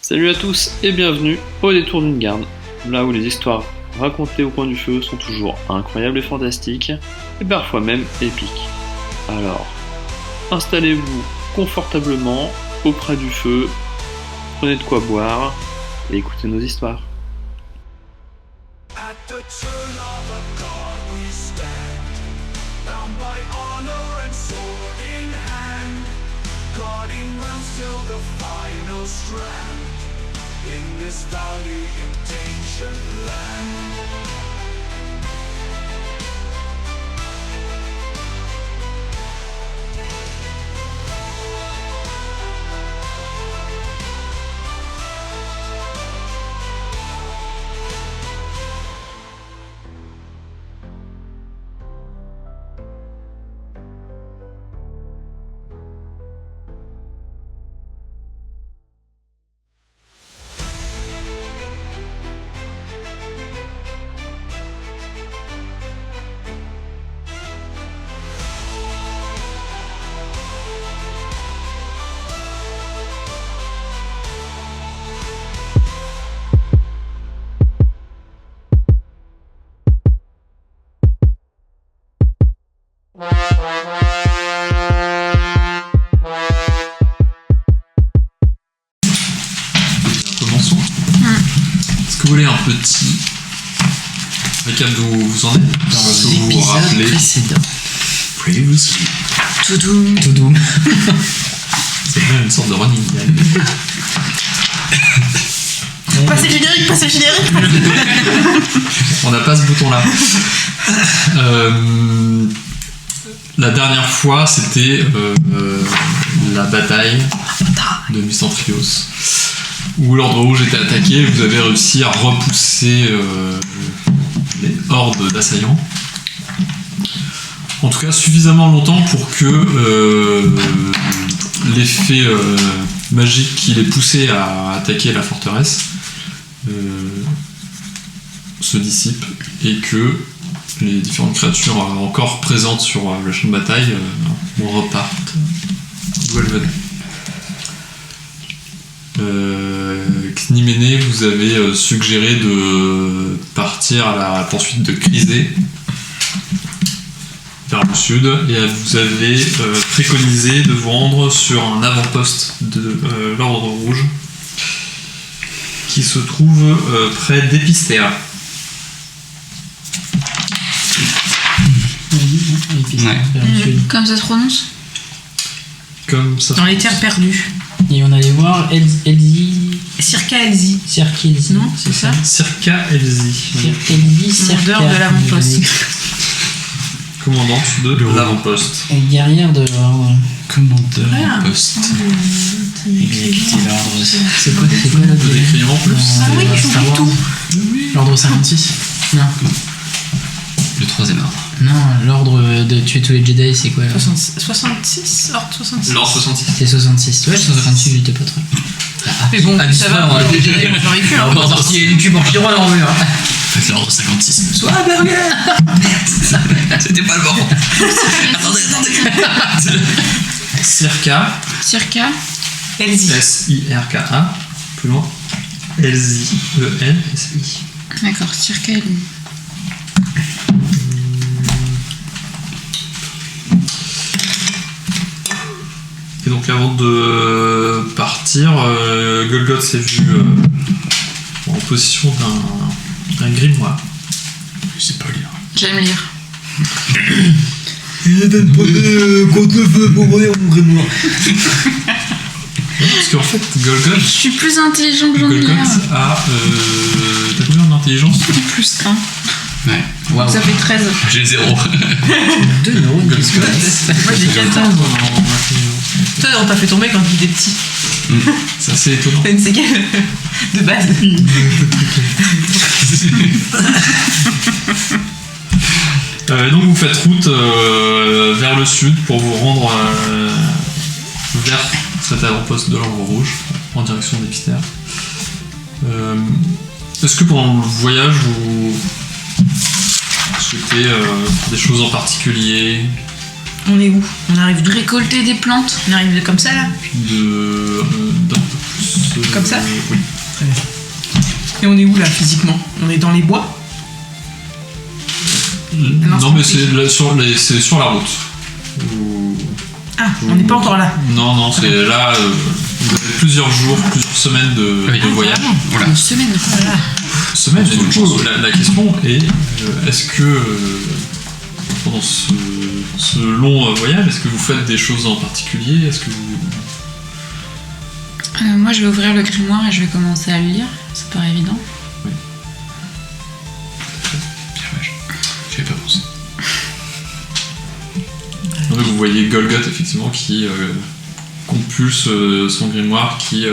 Salut à tous et bienvenue au Détour d'une Garde, là où les histoires racontées au coin du feu sont toujours incroyables et fantastiques, et parfois même épiques. Alors, installez-vous confortablement auprès du feu, prenez de quoi boire et écoutez nos histoires. At the turn of a god we stand, bound by honor and sword in hand, guarding rounds till the final strand, in this valley in ancient land. Commençons. Est-ce que vous voulez un petit récap d'où vous en êtes? Dans Vous vous rappelez précédent. Previously. Tout doux. C'est même une sorte de running gag. Passez le générique. On n'a pas ce bouton là. La dernière fois, c'était la bataille de Mistantrios, où l'Ordre Rouge était attaqué et vous avez réussi à repousser les hordes d'assaillants. En tout cas, suffisamment longtemps pour que l'effet magique qui les poussait à attaquer la forteresse se dissipe et que les différentes créatures encore présentes sur le champ de bataille repartent d'où elles venaient. Kniméné vous avez suggéré de partir à la poursuite de Chrysé vers le sud et vous avez préconisé de vous rendre sur un avant-poste de l'Ordre Rouge qui se trouve près d'Épistéa. Comme ça se prononce. Comme ça. Dans les terres perdues. Et on allait voir Elsie. Circa Elsie. Circa Elsie. Non, c'est ça. Circa Elsie, Circa Elsie, Circa. Commandeur de l'avant-poste. commandante de l'avant-poste. Et guerrière de l'ordre. Commandeur Poste. Exécuter l'ordre. C'est quoi Le décrire en plus. Ah oui, je Star joue Wars. tout. L'ordre 56. Non. Le troisième ordre. Non, l'ordre de tuer tous les Jedi, c'est quoi là 66. Ordre 66. L'ordre 66. C'est 66. Ouais, 66, j'étais pas très. Mais bon, Ah, ça va. ouais. J'aurais pu. On va sortir du cul pour chier droit à l'envers. Faites l'ordre 56. Soit burger. C'était pas le bon. Attendez. Circa. Elsie. S-I-R-K-A. Plus loin. Elsie. E-L-S-I. D'accord, circa. Et donc avant de partir, Golgoth s'est vu en possession d'un grimoire. Je sais pas lire. J'aime lire. Il avait pas de contre le feu pour ouvrir mon grimoire. Parce qu'en fait, Golgoth Je suis plus intelligent que Jean-Pierre. a... T'as combien d'intelligence? Plus 1. Ouais. Waouh. Ça fait 13. J'ai 0. 2 neurones qui se connaissent. Moi j'ai 14. Toi, on t'a fait tomber quand il était petit. C'est assez étonnant. T'as une séquelle de base. Donc vous faites route vers le sud pour vous rendre vers cet avant-poste de l'Ordre Rouge en direction d'Épistéa. Est-ce que pendant le voyage vous souhaitez des choses en particulier? On est où? On arrive d'où? Récolter des plantes. On arrive de comme ça là? D'un peu plus. Comme ça Oui. Et on est où là physiquement? On est dans les bois? Non, mais c'est c'est sur la route. Ah, on n'est pas encore là. Non, c'est là. Vous avez plusieurs jours, plusieurs semaines de voyage. Voilà. Une semaine. Voilà. Semaine, et du coup, la question est est-ce que pendant ce long voyage, est-ce que vous faites des choses en particulier? Est-ce que vous... Moi, je vais ouvrir le grimoire et je vais commencer à le lire. Ça paraît évident. Oui. Bien, ouais, j'y avais pas pensé. Donc, vous voyez Golgoth effectivement qui compulse son grimoire, qui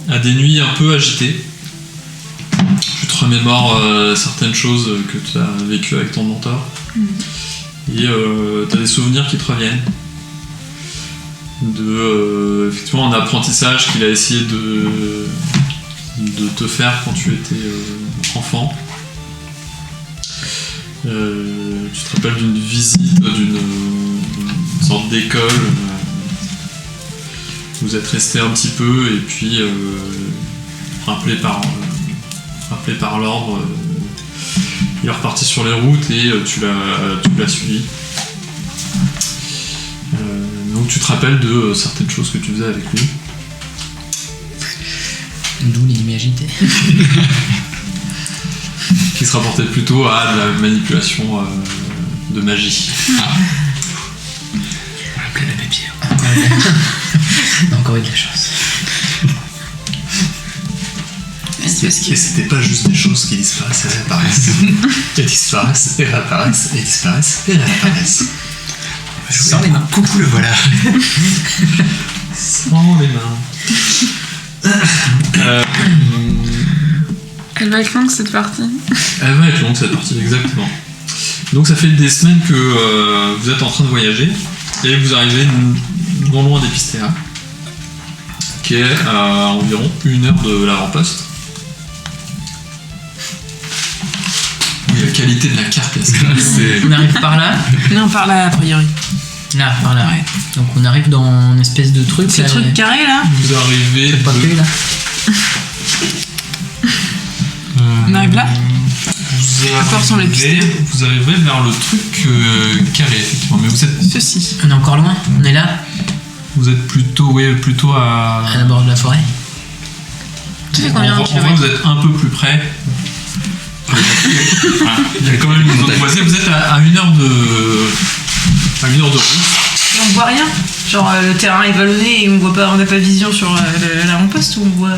a des nuits un peu agitées. Tu te remémores certaines choses que tu as vécues avec ton mentor. Et tu as des souvenirs qui te reviennent. Effectivement, un apprentissage qu'il a essayé de te faire quand tu étais enfant. Tu te rappelles d'une visite, d'une sorte d'école. Vous êtes resté un petit peu et puis rappelé par l'ordre, il est reparti sur les routes et tu l'as suivi. Donc tu te rappelles de certaines choses que tu faisais avec lui. D'où les nuits agitées. Qui se rapportait plutôt à de la manipulation de magie. On l'appelait l'abbé Pierre. On a encore eu de la chance. C'est parce Et c'était pas juste des choses qui disparaissent et réapparaissent. Et disparaissent et réapparaissent et disparaissent et réapparaissent. Sans les mains. Coucou, le voilà. Sans les mains. Elle va être longue cette partie. Elle va être longue cette partie, exactement. Donc ça fait des semaines que vous êtes en train de voyager et vous arrivez non loin d'Epistéa, qui est à environ 1 heure de l'avant-poste. Oui, la qualité de la carte, c'est... On arrive par là. Non, par là a priori. Là, par là. Ouais. Donc on arrive dans une espèce de truc. C'est le là, truc carré là? Vous arrivez... le papier là. On arrive là? À quoi ressemble Epistéa? Vous arrivez vers le truc carré, effectivement. Mais vous êtes Ceci. On est encore loin. On est là, plutôt à... à la bord de la forêt. Tu fais combien de En vrai, kilomètres? vous êtes un peu plus près. Il y a quand même une zone boisée. Vous êtes à 1 heure de... à 1 heure de route. Et on voit rien? Genre le terrain est vallonné et on n'a pas vision sur l'avant-poste ou on voit...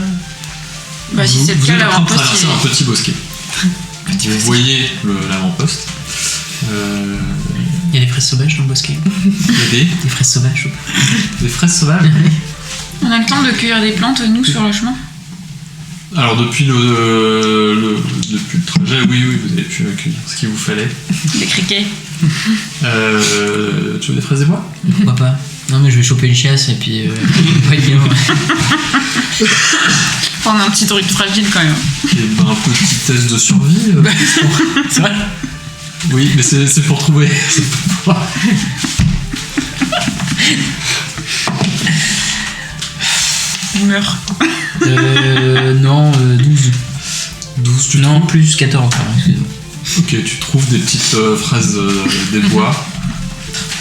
Bah, si c'est le Vous cas, êtes en train de l'avant-poste, traverser un petit bosquet. Vous voyez l'avant-poste. Il y a des fraises sauvages dans le bosquet. Il y a Des fraises sauvages. des fraises sauvages. On a le temps de cueillir des plantes, nous, sur le chemin? Alors depuis depuis le trajet, oui, vous avez pu accueillir ce qu'il vous fallait. Des criquets. Tu veux des fraises des bois? Pourquoi pas? Non mais je vais choper une chasse et puis... on va être bien. On a un petit truc fragile quand même. Et ben, un petit test de survie. C'est vrai? Oui, mais c'est pour trouver. On meurt. Non, 12. 12, tu Non, trouves? plus 14. Pardon, excuse-moi. Ok, tu trouves des petites fraises des bois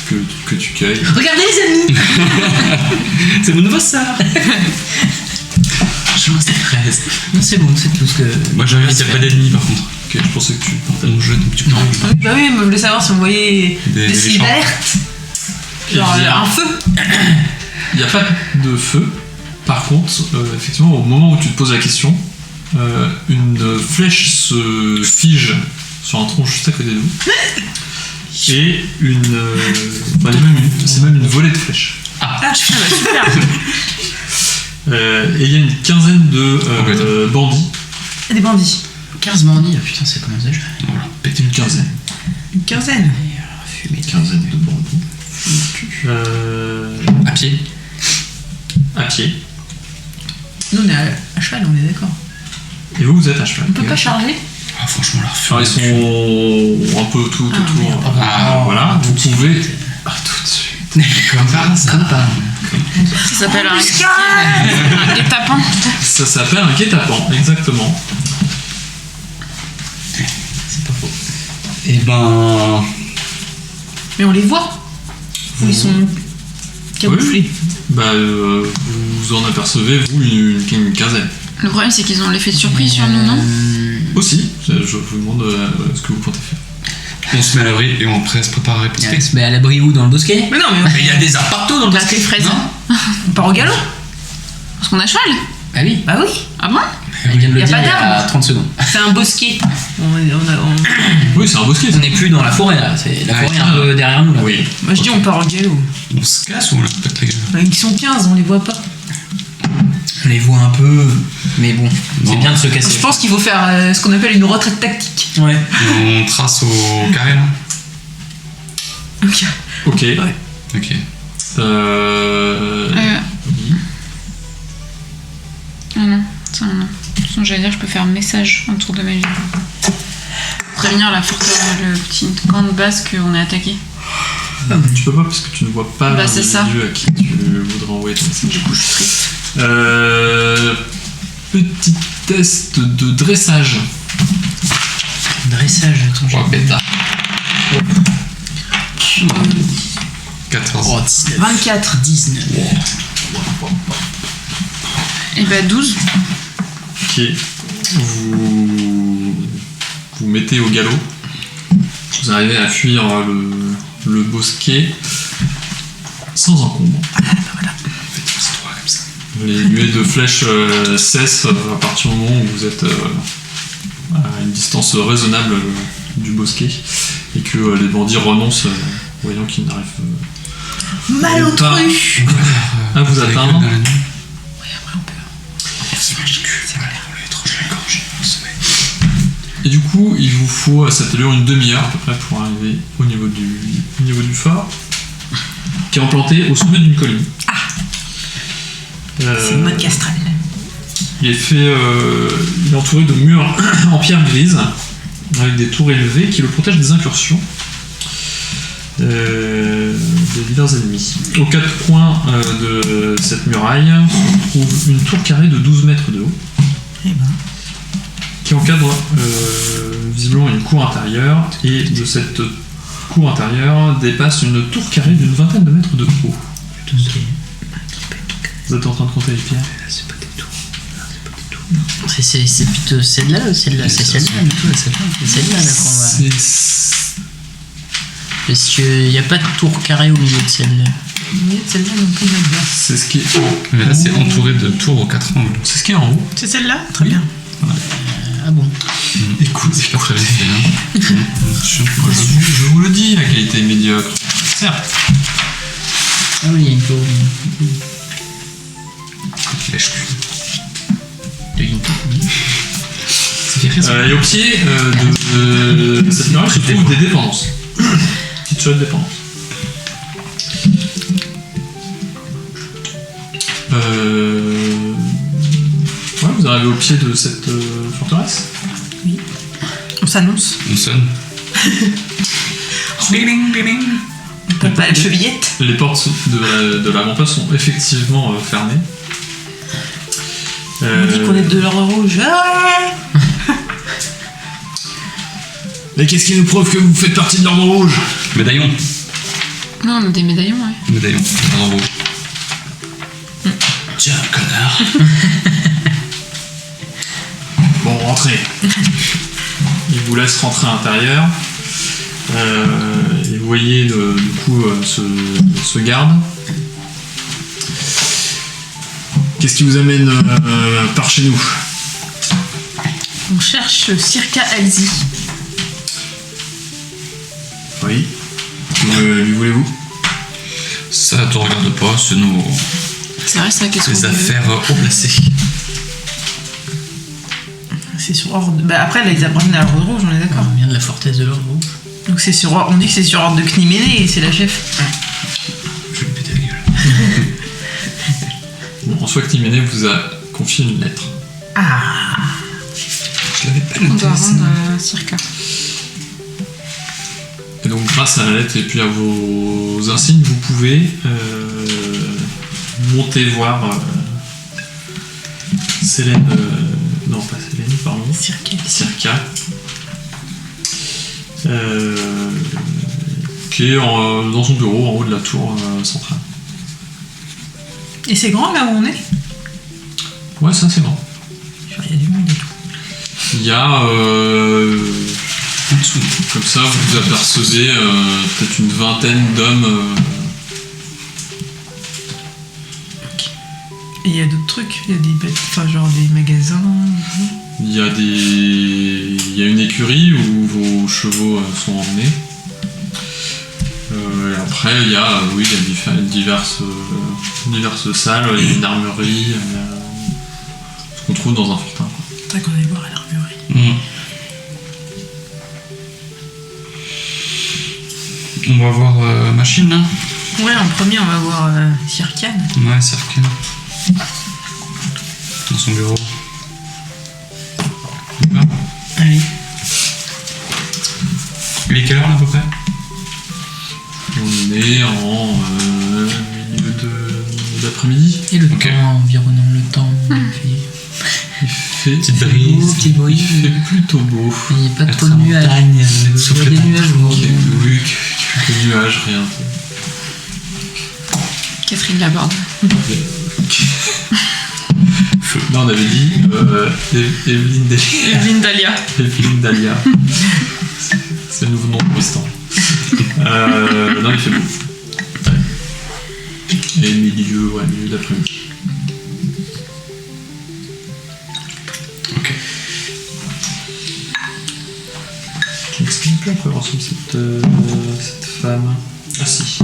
que tu cueilles. Regardez les amis. C'est mon nouveau sort. Je mange des fraises. Non, c'est bon, c'est tout ce que... Moi j'ai envie qu'il n'y a pas d'ennemis par contre. Ok, je pensais que tu partais. Mon jeu, donc tu peux. Bah oui, mais je voulais savoir si on voyait Des des signes méchants. d'alerte. Genre Il y a- un feu. Il n'y a pas de feu. Par contre, effectivement, au moment où tu te poses la question, une flèche se fige sur un tronc juste à côté de vous. Et c'est même une volée de flèches. Ah, super. Et il y a une quinzaine de bandits. Des bandits. 15 bandits, ah, putain, c'est comment ça? Voilà, Pété une quinzaine. Une quinzaine. Fumé. Une quinzaine de bandits. à pied. À pied. Nous on est à cheval, on est d'accord. Et vous êtes à cheval. On peut pas charger? Ah, franchement, là, Alors ils sont un peu tout autour. Ah, Voilà, tout vous de suite. pouvez. Ah, tout de suite. Comme par hasard. Comme pas. Ça s'appelle un guet-apens. Ça s'appelle un guet-apens, exactement. C'est pas faux. Et ben. Mais on les voit. Ou ils sont camouflés. Bah, vous en apercevez, vous, une quinzaine. Le problème, c'est qu'ils ont l'effet de surprise sur nous, non? Aussi, je vous demande ce que vous comptez faire. On se met à l'abri et on se prépare à riposter. On se met à l'abri où? Dans le bosquet? Mais non, mais Mais il y a des arbres partout dans le Parce que les fraises. Non. on part au galop. Parce qu'on a cheval. Ah oui. Bah oui, Ah bon? Elle vient de le Y a dire pas il y a d'arbre. 30 secondes. c'est un bosquet. Oui, c'est un bosquet. On n'est plus dans la forêt là. C'est la forêt un peu derrière nous là. Oui. Moi je dis on part au galop. On se casse ou on leur pète la gueule? Bah, ils sont 15, on les voit pas. On les voit un peu. Mais bon, c'est Bon. bien de se casser. Je pense qu'il faut faire ce qu'on appelle une retraite tactique. Ouais. On trace au carré là? Ok. Ok. Ouais. Ok. Ah non, ça non. De toute façon, j'allais dire, je peux faire message autour de ma vie. Prévenir la forteresse, le petit camp de base qu'on est attaqué. Tu peux pas parce que tu ne vois pas Bah, c'est ça. l'individu à qui tu voudrais envoyer ton message. Du coup, je suis triste. Petit test de dressage. Dressage, attends, Oh, bêta. 14. Oh, 19. 24. 19. Et bah 12. Ok. Vous mettez au galop. Vous arrivez à fuir le bosquet sans encombre. Faites comme ça. Les nuées de flèches cessent à partir du moment où vous êtes à une distance raisonnable du bosquet et que les bandits renoncent voyant qu'ils n'arrivent Malotru. à vous atteindre. Et du coup, il vous faut à cette allure une demi-heure à peu près pour arriver au niveau du phare, qui est implanté au sommet d'une colline. C'est le mode castral. Il est entouré de murs en pierre grise, avec des tours élevées qui le protègent des incursions des vilains ennemis. Aux quatre coins de cette muraille se trouve une tour carrée de 12 mètres de haut, qui encadre visiblement une cour intérieure, et de cette cour intérieure dépasse une tour carrée d'une vingtaine de mètres de haut. Vous êtes en train de compter les pierres? C'est pas des tours. C'est plutôt celle-là ou celle-là? C'est celle-là plutôt, c'est celle-là là qu'on va. Parce qu'il n'y a pas de tour carré au milieu de celle-là. Celle-là non plus, j'aime bien. C'est ce qui est Mais là, c'est entouré de tours aux 4 angles. C'est ce qui est en haut. C'est celle-là? Très bien. Ah bon? Écoute, C'est pas très vite, hein. je vous le dis, la qualité est médiocre. Certes. Ah oui, il y a une tour. Lèche-cul. Il y a une tour. Et au pied de cette muraille se trouvent des dépendances. Petite chouette dépendance. Ouais, vous arrivez au pied de cette forteresse. On s'annonce. On sonne. On tape à la chevillette. Les portes de l'avant-poste sont effectivement fermées. On dit qu'on est de l'ordre rouge. Ah Mais qu'est-ce qui nous prouve que vous faites partie de l'ordre rouge? Médaillon. Non, on a des médaillons, ouais. Médaillon. L'ordre rouge. Tiens, connard. Bon, rentrez. Il vous laisse rentrer à l'intérieur. Et vous voyez du coup ce garde. Qu'est-ce qui vous amène par chez nous? On cherche Circa Alzi. Oui. Lui voulez-vous? Ça te regarde pas, c'est nos C'est vrai, ça, qu'est-ce qu'on les veut? affaires haut placées. C'est sur ordre. Bah après, là, ils apprennent à l'ordre rouge, on est d'accord. On vient de la forteresse de l'ordre rouge. Donc c'est sur. On dit que c'est sur ordre de Kniméné et c'est la chef. Je vais lui péter la gueule. Bon, en soi, Kniméné vous a confié une lettre. Ah. Je l'avais pas On noté. doit ça. rendre Circa. Et donc, grâce à la lettre et puis à vos insignes, vous pouvez montez voir Célène. Non, pas Célène, pardon. Circa. Qui est dans son bureau en haut de la tour centrale. Et c'est grand là où on est? Ouais, ça c'est grand. Il y a du monde et tout. Il y a en dessous, comme ça vous apercevez peut-être une vingtaine d'hommes. Et il y a d'autres trucs, il y a des bêtes, enfin genre des magasins. Il y a une écurie où vos chevaux sont emmenés. Et après il y a diverses salles, il y a une armurerie, ce qu'on trouve dans un fortin. C'est vrai qu'on allait voir à l'armurerie. On va voir Machine là. Ouais, en premier on va voir Circan. Ouais, Circan. Dans son bureau. Allez. Il est quelle heure là à peu près? On est en milieu d'après-midi. Et le temps environnant, le temps. Il fait Petite brise. Il fait plutôt beau. Il n'y a pas trop de nuages. Sauf Il y a les des nuages. Quelques nuages, rien. Catherine Laborde. Non, on avait dit Evelyne Delia. Evelyne Dahlia. Evelyne Dahlia. C'est le nouveau nom de l'instant. Non, il fait beau. Ouais. Et milieu d'après-midi. Ok. Est-ce qu'il peut encore ressemble cette femme? Ah si.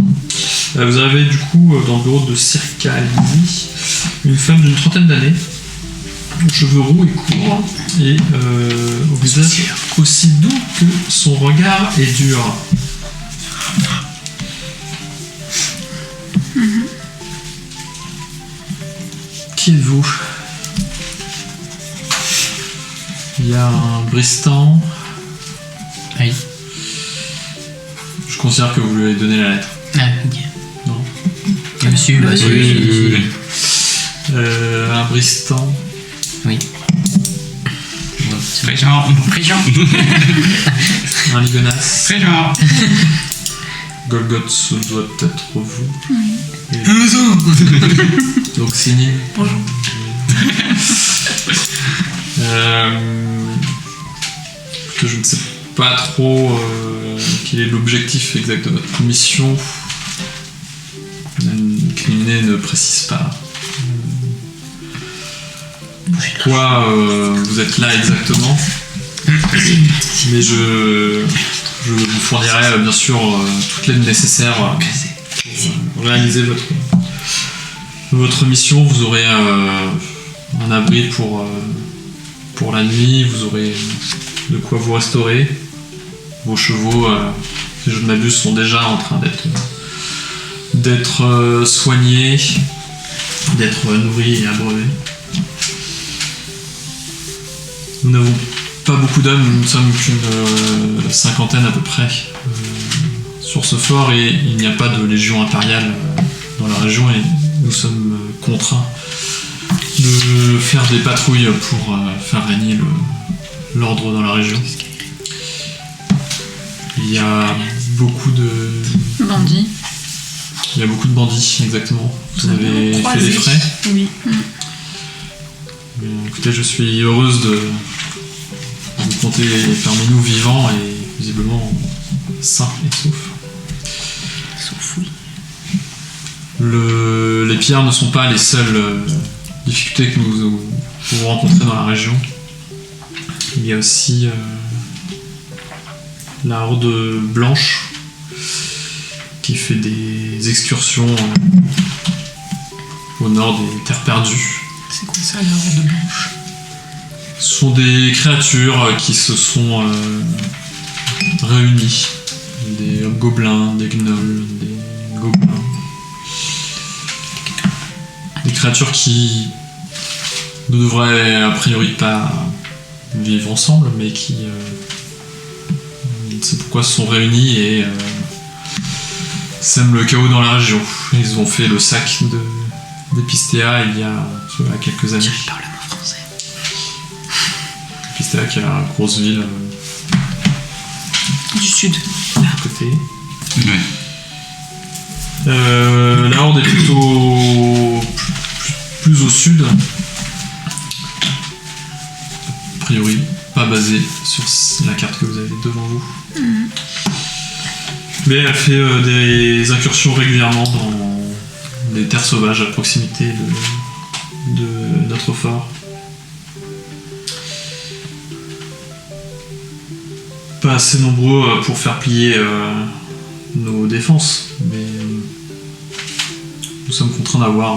Vous arrivez du coup dans le bureau de Circa Alini, une femme d'une trentaine d'années, aux cheveux roux et courts, et au visage aussi doux que son regard est dur. Qui êtes-vous? Il y a un Bristan. Oui. Je considère que vous lui avez donné la lettre. Ah, ok. Non. Monsieur, bah, Oui. Un Bristan. Oui. Présent. Un Ligonas. Présent. Golgoth, ce doit être vous. Et... Donc Céline. Bonjour. Que je ne sais pas trop quel est l'objectif exact de votre mission. Climiné ne précise pas pourquoi vous êtes là exactement. Mais je vous fournirai bien sûr toute l'aide nécessaire pour réaliser votre mission. Vous aurez un abri pour la nuit, vous aurez de quoi vous restaurer. Vos chevaux, si je ne m'abuse, sont déjà en train d'être soignés, d'être nourris et abreuvés. Nous n'avons pas beaucoup d'hommes, nous ne sommes qu'une cinquantaine à peu près sur ce fort, et il n'y a pas de légion impériale dans la région, et nous sommes contraints de faire des patrouilles pour faire régner l'ordre dans la région. Il y a beaucoup de Bandit. Il y a beaucoup de bandits, exactement. Vous avez fait les frais. Oui. Écoutez, je suis heureuse de vous compter parmi nous vivants et visiblement sains et saufs. Sauf oui. Les pillards ne sont pas les seules difficultés que nous pouvons rencontrer dans la région. Il y a aussi la Horde Blanche qui fait des excursions au nord des Terres Perdues. C'est quoi ça, la Horde Blanche? Ce sont des créatures qui se sont réunies. Des hobgoblins, des gnolls, des gobelins. Des créatures qui ne devraient a priori pas vivre ensemble, mais qui c'est pourquoi se sont réunis et sèment le chaos dans la région. Ils ont fait le sac d'Epistea il y a quelques années. Je parle le mot français. Epistea qui est la grosse ville Du sud. à côté. Ouais. La Horde est plutôt plus au sud. A priori, pas basée sur la carte que vous avez devant vous. Mais elle fait des incursions régulièrement dans des terres sauvages à proximité de notre fort. Pas assez nombreux pour faire plier nos défenses, mais nous sommes contraints d'avoir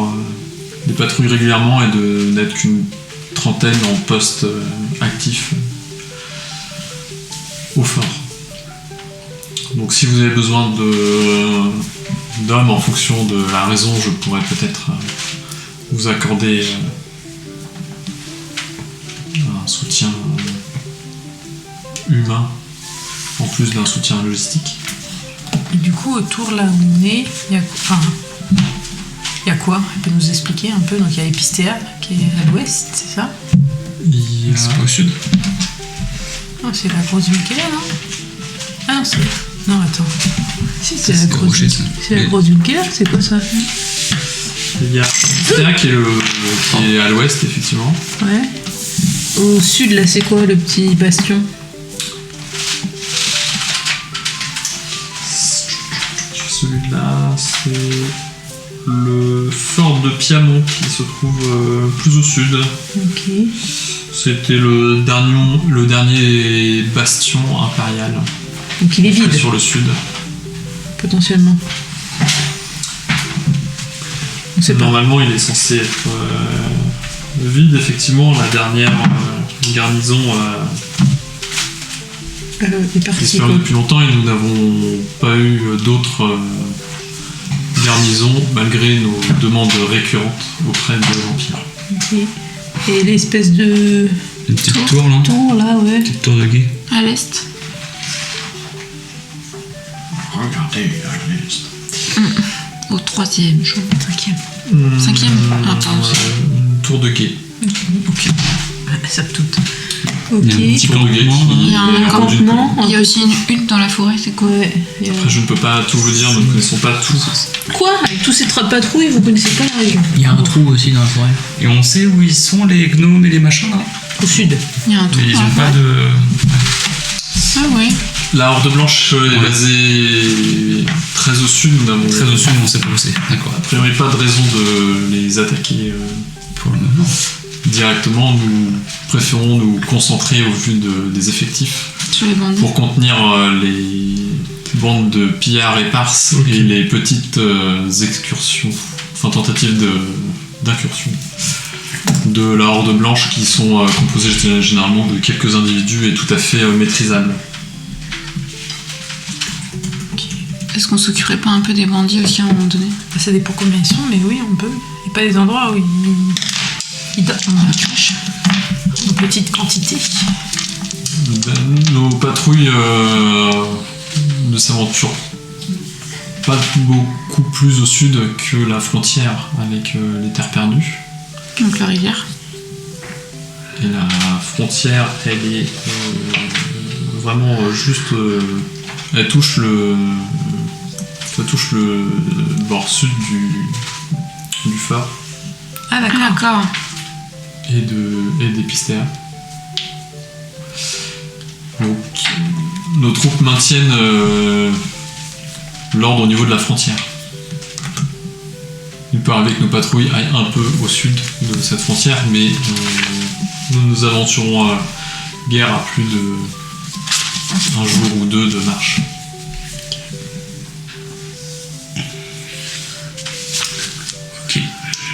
des patrouilles régulièrement et de n'être qu'une trentaine en poste actif au fort. Donc si vous avez besoin d'hommes en fonction de la raison, je pourrais peut-être vous accorder un soutien humain en plus d'un soutien logistique. Et du coup, autour là où on est, il y a quoi? Elle peut nous expliquer un peu? Donc il y a Epistea qui est à l'ouest, c'est ça? Il y a- C'est pas au sud. Ah, c'est la grosse ville qu'elle est, non? Ah non, c'est... Non, attends. Si, c'est la C'est grosse Rocher, ville. ça. C'est la Mais- grosse ville qu'elle est, c'est quoi ça? Il y a Epistea qui est à l'ouest effectivement. Ouais. Au sud, là, c'est quoi le petit bastion? Celui-là, c'est le fort de Piamont qui se trouve plus au sud. Ok. C'était le dernier bastion impérial Donc il est vide, sur le sud. potentiellement. On sait pas. Normalement, il est censé être vide. Effectivement, la dernière garnison est parti. disparu quoi. depuis longtemps et nous n'avons pas eu d'autres garnisons malgré nos demandes récurrentes auprès de l'Empire. Ok. Et l'espèce de Une petite tour là. tour là, ouais. Petite tour de guet. À l'est. Regardez à l'est. Au 3e, je crois. 5e. 5e. Ah, pardon. Une tour de guet. Ah, ça toute. Ok. Il y a un petit Tour de guet campement, qui- Il y a un qui camp- conduit- Campement. Il y a aussi une hutte dans la forêt, c'est quoi? Ouais. il y a- Après, je ne peux pas tout vous dire, nous ne connaissons pas tout. Quoi? Avec tous ces trappes patrouilles, vous connaissez pas la région? Il y a un trou aussi dans la forêt. Et on sait où ils sont les gnomes et les machins là. Au sud. Il y a un Mais trou ils dans la ont pas forêt. de. Ah ouais. La Horde Blanche est Ouais. basée très au sud. Nous n'avons Très au sud, on sait pas où c'est. D'accord. a priori pas de raison de les attaquer Pour le moment. directement. Nous préférons nous concentrer au vu des effectifs Sur les bandits. pour contenir les bandes de pillards éparses et les petites excursions, enfin tentatives d'incursion de la Horde Blanche qui sont composées généralement de quelques individus et tout à fait maîtrisables. Est-ce qu'on s'occuperait pas un peu des bandits aussi à un moment donné? Bah, ça dépend combien ils sont, mais oui, on peut. Il n'y a pas des endroits où ils dorment en petite quantité. Nos patrouilles ne s'aventurent pas beaucoup plus au sud que la frontière avec les terres perdues. Donc la rivière. Et la frontière, elle est vraiment juste. Elle touche le bord sud du phare Ah, d'accord. Ah, d'accord. et d'Epistea. Donc, nos troupes maintiennent l'ordre au niveau de la frontière. Il peut arriver que nos patrouilles aillent un peu au sud de cette frontière, mais nous nous aventurons guère à plus de un jour ou deux de marche. Ok.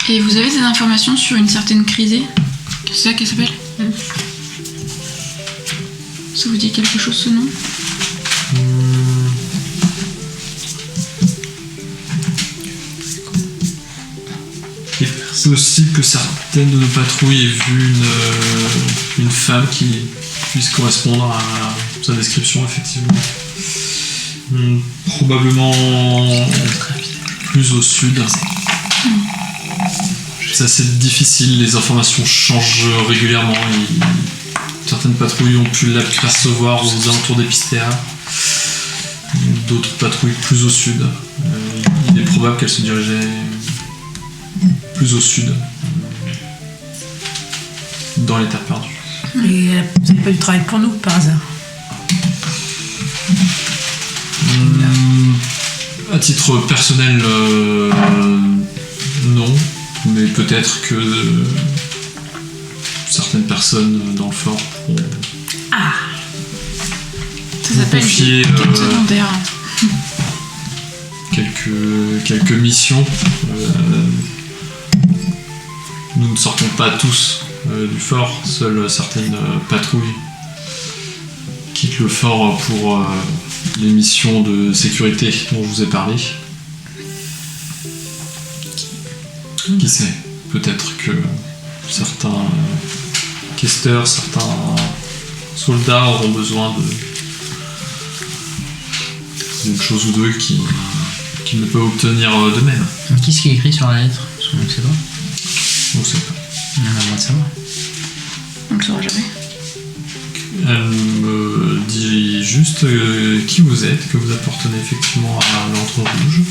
Et vous avez des informations sur une certaine Crisée? C'est ça qu'elle s'appelle? Ça vous dit quelque chose ce nom? Il est possible que certaines de nos patrouilles aient vu une femme qui puisse correspondre à sa description, effectivement. Probablement plus au sud. C'est assez difficile, les informations changent régulièrement. Certaines patrouilles ont pu l'apercevoir aux alentours d'Epistéa, d'autres patrouilles plus au sud. Il est probable qu'elles se dirigeaient plus au sud, dans les terres perdues. Et vous n'avez pas du travail pour nous, par hasard? À titre personnel, non, mais peut-être que certaines personnes dans le fort pourront Ça s'appelle confier des quêtes secondaires. quelques missions. Nous ne sortons pas tous du fort, seules certaines patrouilles quittent le fort pour les missions de sécurité dont je vous ai parlé. Qui sait, peut-être que certains questeurs, certains soldats auront besoin d'une chose ou deux qu'ils ne peuvent obtenir d'eux-mêmes. Qu'est-ce qui est écrit sur la lettre? Parce qu'on ne sait pas. On ne sait pas. On a le droit de savoir. On le saura jamais. Elle me dit juste qui vous êtes, que vous appartenez effectivement à l'Ordre Rouge,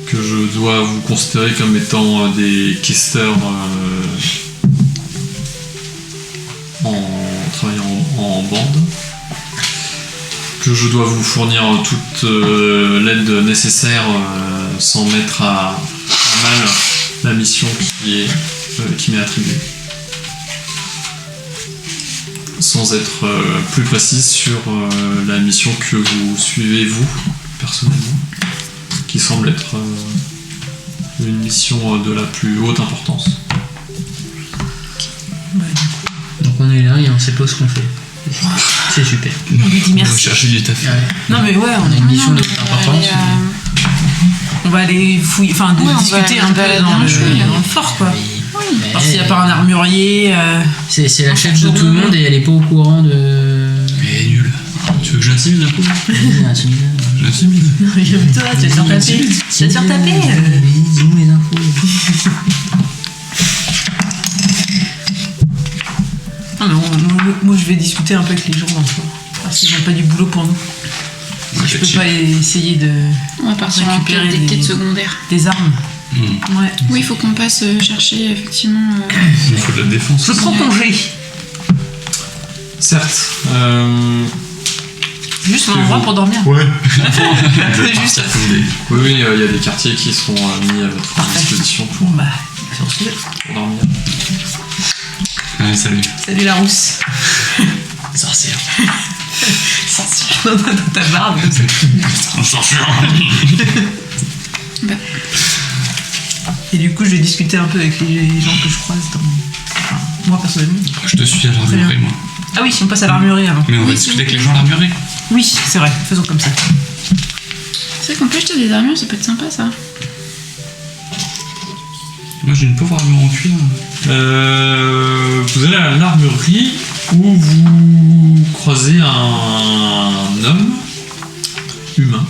que je dois vous considérer comme étant des questeurs en travaillant en bande, que je dois vous fournir toute l'aide nécessaire sans mettre à mal la mission qui m'est attribuée. Sans être plus précise sur la mission que vous suivez vous, personnellement, qui semble être une mission de la plus haute importance. Donc on est là et on sait pas ce qu'on fait. C'est super. On lui dit On va merci. chercher du taf. Ouais. Non mais ouais, On a une mission d'importance. on va aller fouiller, enfin Ouais, on discuter va un peu aller dans bien le fouiller. fort quoi. Mais Voir s'il n'y a pas un armurier. c'est la chef de tout le monde et elle est pas au courant de. Mais nul. Tu veux que j'intimide un peu? Intimidant. J'intimide. Toi, tu vas te faire taper. Tu vas te faire taper. Dis-nous les infos. Non, mais moi je vais discuter un peu avec les gens dans le fort. Parce qu'ils n'ont pas du boulot pour nous. Je peux pas essayer de On va partir en récupérer des quêtes secondaires. des armes. Hmm. Ouais. Oui, il faut qu'on passe chercher effectivement. Il faut de la défense. Je prends congé. Certes, Juste un endroit pour dormir. Ouais. Juste. oui, il y a des quartiers qui sont mis à votre disposition Bon bah, sur ce. pour dormir. Allez, salut. Salut la rousse. Sorcière. Dans ta barbe. Sorcière. Et du coup, je vais discuter un peu avec les gens que je croise dans. Enfin, moi personnellement. Je te suis à l'armurerie, moi. Ah oui, si on passe à l'armurerie avant. Mais on va Oui, discuter c'est avec les gens à l'armurerie. Oui, c'est vrai, faisons comme ça. C'est vrai qu'on peut acheter des armures, ça peut être sympa ça. Moi j'ai une pauvre armure en cuir. Vous allez à l'armurerie où vous croisez un homme humain.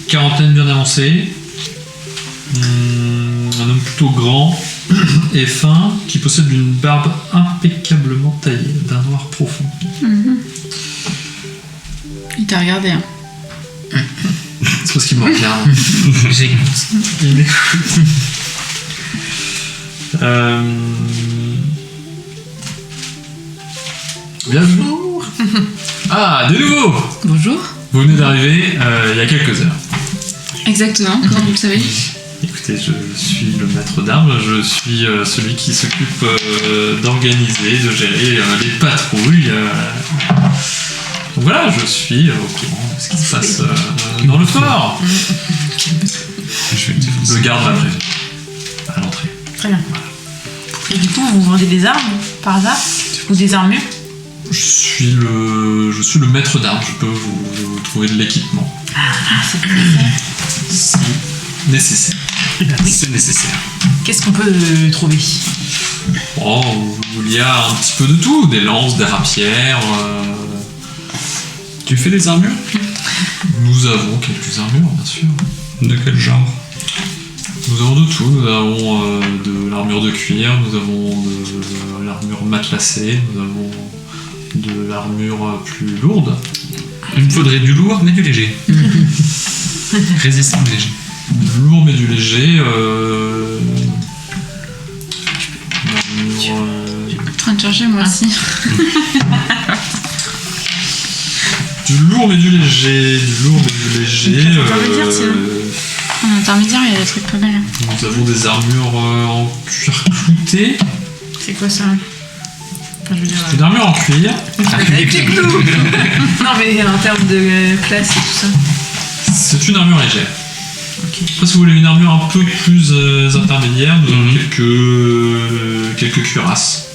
Quarantaine bien avancée. Un homme plutôt grand et fin qui possède une barbe impeccablement taillée d'un noir profond. Il t'a regardé, hein. C'est parce qu'il me regarde. J'écoute. Il m'écoute. Bienvenue. Ah, de nouveau. Bonjour. Vous venez d'arriver il y a quelques heures. Exactement, comment vous le savez? Écoutez, je suis le maître d'armes, je suis celui qui s'occupe d'organiser, de gérer les patrouilles. Donc voilà, je suis au courant de ce qui se passe dans le fort. Je vais me défoncer. Le garde m'a prévenu à l'entrée. Très bien. Et du coup, vous vendez des armes par hasard? Ou des armures? Je suis le maître d'armes, je peux vous trouver de l'équipement. Si nécessaire. C'est nécessaire. Qu'est-ce qu'on peut trouver? Oh, il y a un petit peu de tout, des lances, des rapières. Tu fais des armures? Nous avons quelques armures, bien sûr. De quel genre? Nous avons de tout. Nous avons de l'armure de cuir, nous avons de l'armure matelassée, nous avons de l'armure plus lourde. Il me faudrait du lourd mais du léger. Résistant léger. Du lourd mais du léger. L'armure, Je suis en train de chercher moi aussi. du lourd mais du léger. Du lourd mais du léger. Intermédiaire, sinon. En intermédiaire, il y a des trucs pas mal. Nous avons des armures en cuir clouté. C'est quoi ça? Enfin, je veux dire. Une armure en cuir. Avec les clous. Non, mais en termes de classe et tout ça. C'est une armure légère. Ok. Après, si vous voulez une armure un peu plus intermédiaire, nous avons quelques cuirasses.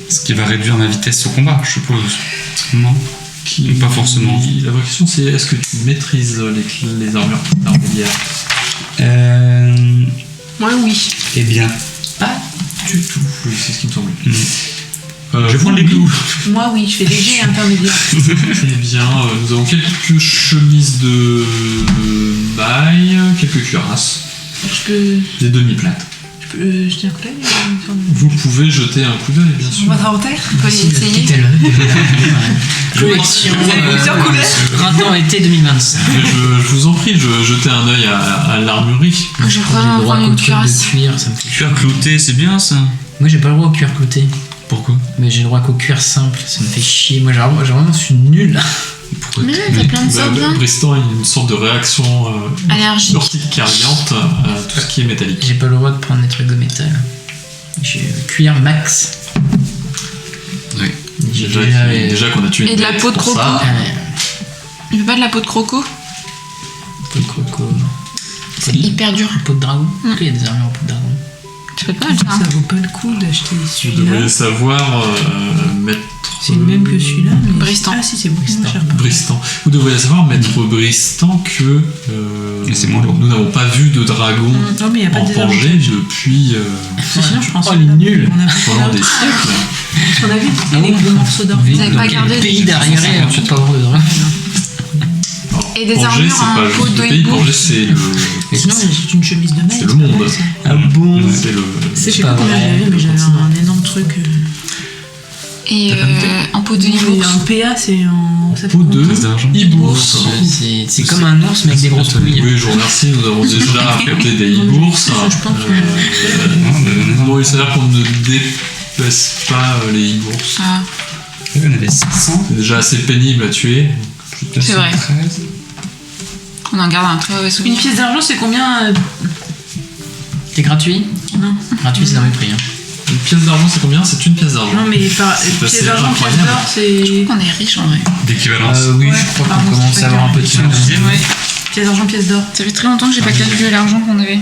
Ce qui va réduire ma vitesse au combat, je suppose. Non. Pas forcément. La vraie question, c'est est-ce que tu maîtrises les armures intermédiaires? Moi, oui. Eh bien, Pas du tout. Oui, c'est ce qui me semblait. je vais prendre les clous. Moi, oui, je fais léger et intermédiaire. Eh bien, nous avons quelques chemises de mailles, quelques cuirasses, Je peux. des demi-plates. Je peux jeter un coup d'œil Vous pouvez jeter un coup d'œil, bien sûr. On va inventaire. On peut y essayer. Collection Vous avez plusieurs couleurs. printemps-été 2025. Mais je vous en prie, jetez un œil à l'armurerie. Je J'ai crois le droit prendre qu'au une truc cuirasse. de cuir, ça me fait Cuir clouté, c'est bien ça. Moi j'ai pas le droit au cuir clouté. Pourquoi? Mais j'ai le droit qu'au cuir simple, ça me fait chier. Moi j'ai vraiment je suis nul. Pourquoi? Mais là, t'as plein de sortes, hein. Bristan a une sorte de réaction Allergique. urticariante à tout ce qui est métallique. J'ai pas le droit de prendre des trucs de métal. J'ai cuir max. Oui. J'ai Déjà qu'on a tué Et une de la bête peau de pour croco. ça. Il veut pas de la peau de croco? Peau de croco. C'est hyper dur. Peau de dragon. Il y a des armures en peau de dragon. Tu peux pas mal ça. Ça vaut pas le coup d'acheter Vous celui-là. devriez savoir mettre. C'est le même que celui-là. Mais... Bristan. Ah, si, c'est beaucoup moins cher. Bristan. Vous devriez savoir, maître Bristan, que Mais c'est moins lourd. nous n'avons pas vu de dragon Non, mais il n'y a pas en de Pangée désavantage. depuis Sinon, je pense Oh, il est nul. On a pris pendant des l'autre. siècles. On a vu les gros morceaux d'or. Vous avez Dans pas quel gardé pays des- d'arriéré on peut pas avoir de dragon. Alors, Et des Pangée, armures c'est en pas peau juste de le pays, hibou. Pangée, c'est le. Mais sinon, c'est une chemise de maille. C'est le monde. pas mal, ça. Ah bon? C'est le. Je sais pas pas combien vrai. j'avais, mais j'avais un énorme truc. Et en peau de Oui, hibou. mais un PA, c'est en. Ça fait Peau de combien Pièce d'argent. Ibourse. C'est comme un ours mais avec des grosses couilles. Oui, je vous remercie. Nous avons déjà affronté des Ibourses. Je pense Bon, il s'avère qu'on ne dépaisse pas les Ibourses. Ah, Il y en avait 600. C'est déjà assez pénible à tuer. c'est vrai. 13. On en garde un très mauvais Une souvenir. pièce d'argent, c'est combien C'est gratuit? Non. Gratuit c'est dans mes prix. Hein. Une pièce d'argent, c'est combien? C'est une pièce d'argent. Non, mais par C'est pièce assez d'argent, pièce incroyable. d'or, c'est. On est riche en vrai. D'équivalence. Oui, Ouais, je crois pardon, qu'on commence c'est à avoir un peu de C'est sous. un deuxième. Ouais. Pièce d'argent, pièce d'or. Ça fait très longtemps que j'ai pas calculé l'argent qu'on avait.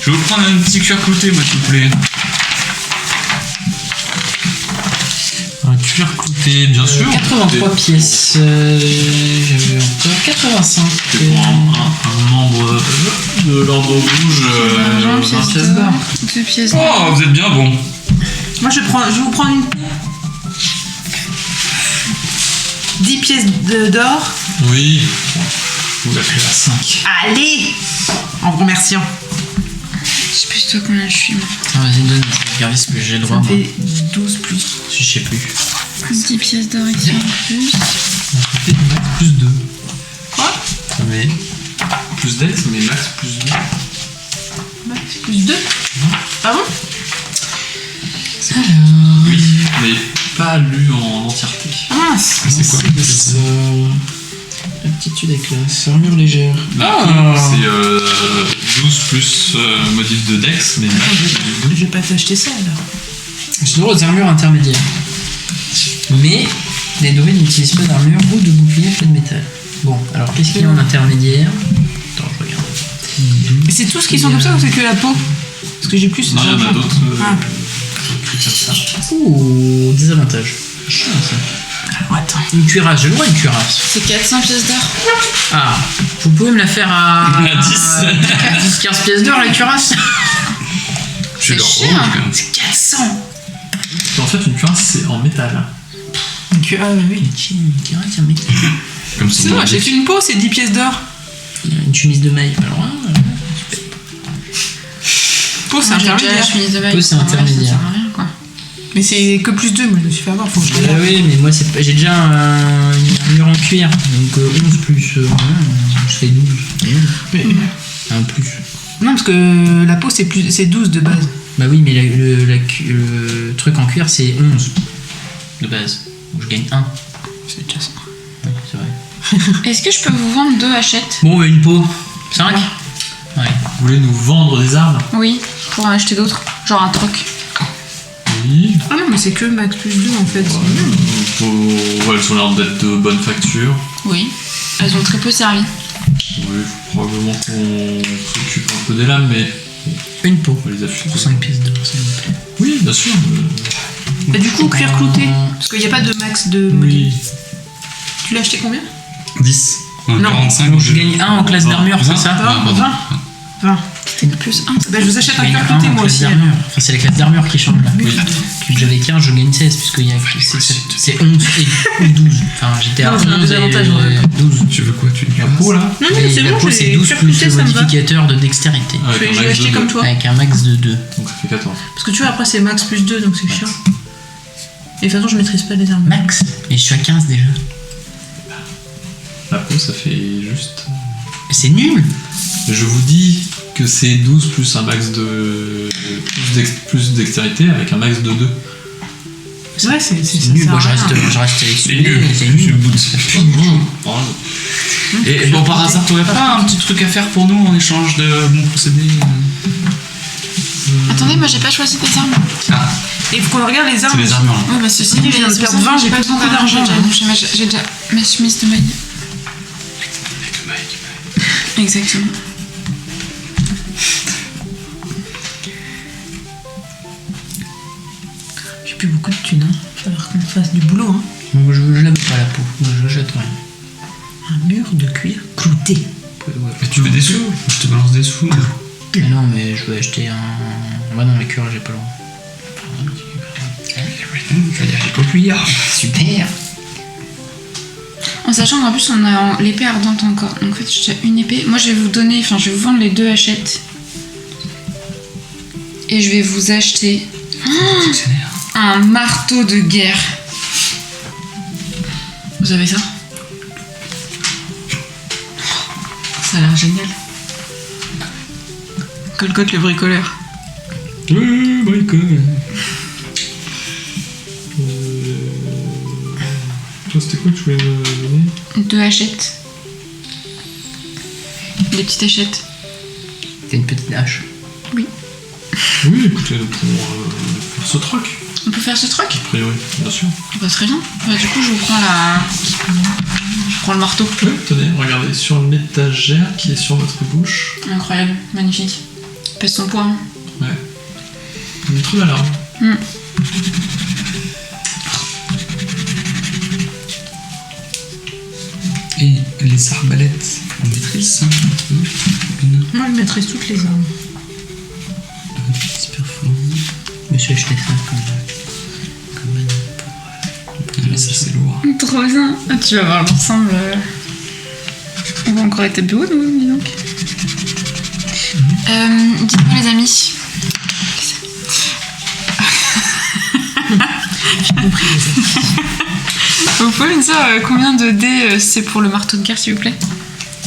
Je vais vous prendre un petit cuir clouté, moi, s'il vous plaît. Un cuir clouté, bien sûr. 83 pièces. J'avais encore 85. C'est pour un membre de l'ordre rouge. Argent, 20 pièce pièces d'or. d'or. 2 pièces d'or. Oh, vous êtes bien bon. Moi, je vais vous prendre une. 10 pièces d'or. Oui. Vous l'avez à 5. Allez En vous remerciant. Je sais plus toi combien je suis, moi. Attends, vas-y, donne. Regardez ce que j'ai le Ça droit. me Moi. fait 12 plus. Je sais plus. 10 pièces d'or ici en plus. Plus 2. Quoi Mais. Plus d'ex, mais max plus 2. Max plus 2. Ah bon Oui, mais pas lu en entièreté. Ah mince C'est quoi? Aptitude et classe. Armure légère. Là, c'est 12 plus modif de dex, mais max plus 2. Je vais pas t'acheter ça alors. J'ai le droit aux armures intermédiaires. Mais les druides n'utilisent pas d'armure ou de bouclier fait de métal. Bon, alors qu'est-ce qu'il y a en intermédiaire? Attends, je regarde. Mais c'est tous qui sont comme ça ou c'est que la peau Parce que j'ai plus. Non, il y en a d'autres. Ah. Ouh, désavantage. Chiant, ça. Alors attends. Une cuirasse, j'ai le droit à une cuirasse. C'est 400 pièces d'or. Ah, vous pouvez me la faire à. À 10. 10-15 pièces d'or la cuirasse? C'est leur cher. rouge, quand même. C'est 400. En fait, une cuirasse, c'est en métal. Ah oui. Une cuirasse, un mec. Comme ça. C'est vrai, j'ai fait une peau, c'est 10 pièces d'or. Une chemise de maille. Alors, Peau, c'est Moi, j'ai déjà la intermédiaire. chemise de maille. Peau, c'est En vrai, ça intermédiaire. sert à rien, quoi. Mais c'est que plus 2, moi je me suis fait avoir, faut que je regarde. oui, mais moi j'ai déjà un mur en cuir. Donc 11 plus. Je fais 12. Mais- Un plus. Non, parce que la peau c'est 12 de base. Bah oui, mais le truc en cuir c'est 11 de base. Donc je gagne 1. C'est déjà ça. Oui, c'est vrai. Est-ce que je peux vous vendre 2 hachettes? Bon, bah, une peau. 5 Ouais. Vous voulez nous vendre des armes? Oui, pour en acheter d'autres. Genre un troc. Oui. Ah non, mais c'est que max plus 2 en fait. c'est mieux. Elles ont l'air d'être de bonne facture. Oui. Elles ont très peu servi. Oui, faut probablement qu'on s'occupe un peu des lames, mais Une peau. on va les affûter. Pour 5 pièces d'or, s'il vous plaît. Oui, bien sûr. Bah, du coup, cuir clouté. Parce qu'il n'y a pas de max de Oui. module. Tu l'as acheté combien 10. Non. 45. Donc je gagne 1 en classe d'armure, c'est ça 20. C'était plus 1. Bah, je vous achète Je un gagne cuir 1 clouté en moi classe aussi. d'armure. Enfin, c'est la classe d'armure qui change là. Oui. Vu que j'avais 15, je gagne 16, puisqu'il y a c'est 11 ou 12. Enfin, j'étais à Non, c'est un 11 désavantage, et on va 12. Tu veux quoi? Tu La peau là Non, Et mais c'est la bon, peau, j'ai c'est 12 cuir plus clouté, le ça me va. modificateur de dextérité. Avec Je un vais max acheter de comme 2. toi. Avec un max de 2. Donc ça fait 14. Parce que tu vois, après c'est max plus 2, donc c'est chiant. Et de toute façon, je maîtrise pas les armes. Max Mais je suis à 15 déjà. La peau, ça fait juste. Mais c'est nul. Je vous dis que c'est 12 plus un max de. plus dextérité avec un max de 2. Ouais, c'est Nul. ça Moi, je sert à rien. reste avec C'est nul. C'est Je nul. bout. Et bon, par hasard, t'aurais pas un petit truc à faire pour nous en échange de mon procédé? Attendez, moi j'ai pas choisi des armes. Ah, Et il faut qu'on regarde les c'est armes. les armures là. Oui, bah ceci, Oui, je viens de perdre 20, j'ai pas plus besoin beaucoup d'argent. d'argent, là. J'ai déjà ma chemise de maille. Exactement. J'ai plus beaucoup de thunes. Hein. Il va falloir qu'on fasse du boulot. Hein. Moi, je l'aime pas la peau. Moi, je jette rien. Un mur de cuir clouté. Mais tu veux des sous? Je te balance des sous. Mais non, mais je veux acheter un. Bah non, la cure, j'ai pas le droit. Je veux dire, j'ai pas cuillère. Super. En sachant qu'en plus on a l'épée ardente encore. Donc en fait j'ai déjà une épée. Moi je vais vous donner, enfin je vais vous vendre les 2 hachettes. Et je vais vous acheter un marteau de guerre. Vous avez ça? Ça a l'air génial. Colcotte le bricoleur. Bricole. Toi, c'était quoi que tu voulais me donner 2 hachettes. Des petites hachettes. T'as une petite hache. Oui, écoutez, nous pouvons faire ce troc, On peut faire ce truc? a priori, bien sûr. Bah, très bien. Bah, du coup je vous prends Je prends le marteau. Oui, tenez, regardez, sur l'étagère qui est sur votre bouche. Incroyable, magnifique. Pèse son poids. Hein. Ouais. Une très belle arme. Et les arbalètes, on maîtrise ça un peu. Moi, je maîtrise toutes les armes. Super fort. Je me suis acheté ça comme Mais ça, c'est lourd. Trop bien. Ah, tu vas voir l'ensemble. On va encore être beau, nous, dis donc. Dites-moi, les amis. Vous pouvez me dire combien de dés c'est pour le marteau de guerre, s'il vous plaît?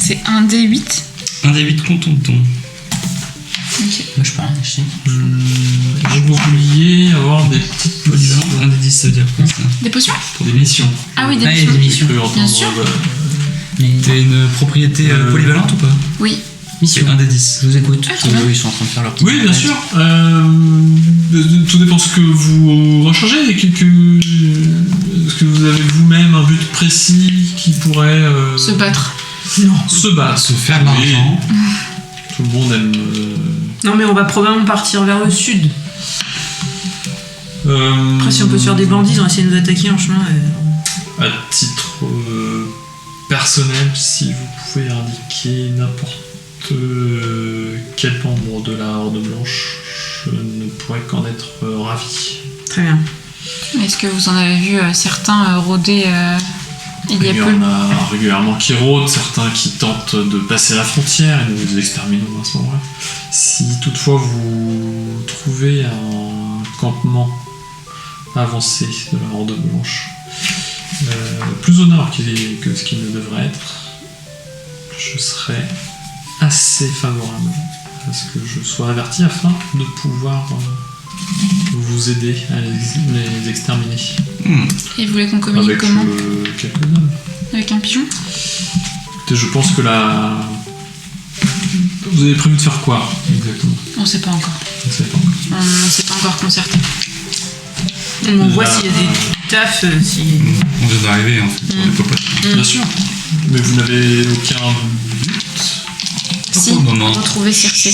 C'est un dé 8. Un des 8 comptes-on. Moi, je peux rien acheter. Vous vouliez avoir des petites Polyvalent, un des 10, ça veut dire quoi ça? Des potions? pour des missions. Ah oui, des Ah, il y a potions. des missions. Tu peux entendre, Bien sûr. Mais T'as une propriété polyvalente ou pas? Oui. C'est un des 10. je vous écoute. Ah, très bien. Eux, ils sont en train de faire leur petite Oui, bien enquête. sûr. Tout dépend ce que vous recherchez. Est-ce que vous avez vous-même un but précis qui pourrait Se battre. se battre, Se faire de Oui. l'argent. Tout le monde aime. Non, mais on va probablement partir vers le sud. Après, si on peut se faire des bandits, ils vont essayer de nous attaquer en chemin. À titre personnel, si vous pouvez indiquer n'importe quel membre de la Horde Blanche, je ne pourrais qu'en être ravi. Très bien. Est-ce que vous en avez vu certains rôder Il y a Il y peu. en a régulièrement qui rôdent, certains qui tentent de passer la frontière et nous les exterminons à ce moment-là. Si toutefois vous trouvez un campement avancé de la Horde Blanche, plus au nord que ce qu'il ne devrait être, je serais assez favorable à ce que je sois averti afin de pouvoir vous aider à les exterminer. Et vous voulez qu'on communique Avec comment quelques hommes. Avec un pigeon? Écoutez, je pense que là. Vous avez prévu de faire quoi exactement? On sait pas encore. Je ne sais pas encore. On s'est pas encore concerté. On voit Là, s'il y a des tafs, si... On vient d'arriver en fait, on peut pas. Bien sûr. Mais vous n'avez aucun but. Si, Pour le moment. retrouver Circé.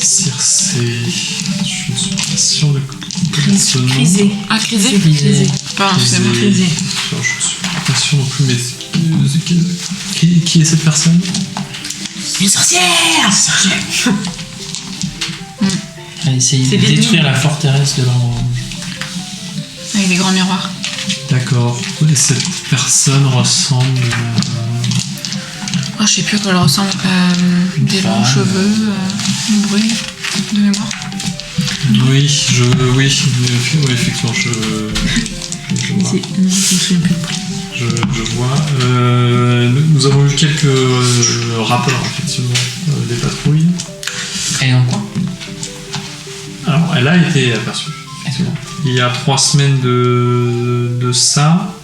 Circé. Je ne suis pas sûr de connaître ce nom. Crisé. Ah, Crisé? Crisé. Pardon, c'est moi. Crisé. Je ne suis pas sûr non plus, mais. Qui est cette personne? Une sorcière. Elle a essayé C'est de les détruire deux. la forteresse de l'endroit. Avec des grands miroirs. D'accord. Et cette personne ressemble. Oh, je sais plus à quoi elle ressemble. Des longs femme. cheveux, une brune, de mémoire. Oui, oui, effectivement, je vois. Non, je me souviens plus. Je vois. Nous avons eu quelques rapports, effectivement, des patrouilles. Elle est dans le coin? Alors, elle a été aperçue, effectivement. Il y a 3 semaines de ça,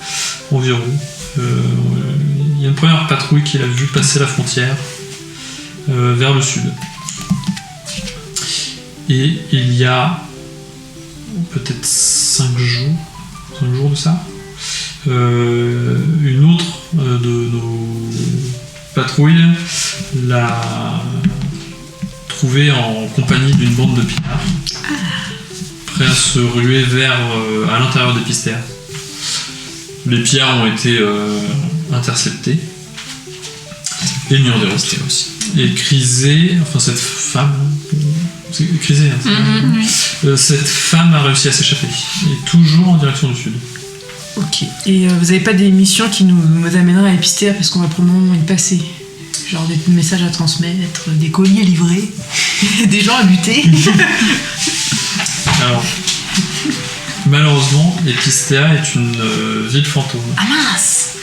environ. Il y a une première patrouille qui l'a vu passer la frontière vers le sud. Et il y a peut-être 5 jours de ça, une autre de nos patrouilles l'a trouvé en compagnie d'une bande de pillards, prêts à se ruer vers à l'intérieur des Pistères. Les pillards ont été interceptés et mis en déroute aussi. Et Crisé, enfin cette femme, c'est Crisé, hein, c'est vrai. Oui. Cette femme a réussi à s'échapper, et toujours en direction du sud. Ok. Et vous avez pas des missions qui nous amèneraient à Épistère parce qu'on va probablement y passer? Genre des messages à transmettre, des colis à livrer, des gens à buter. Alors, malheureusement, Epistea est une ville fantôme. Ah mince!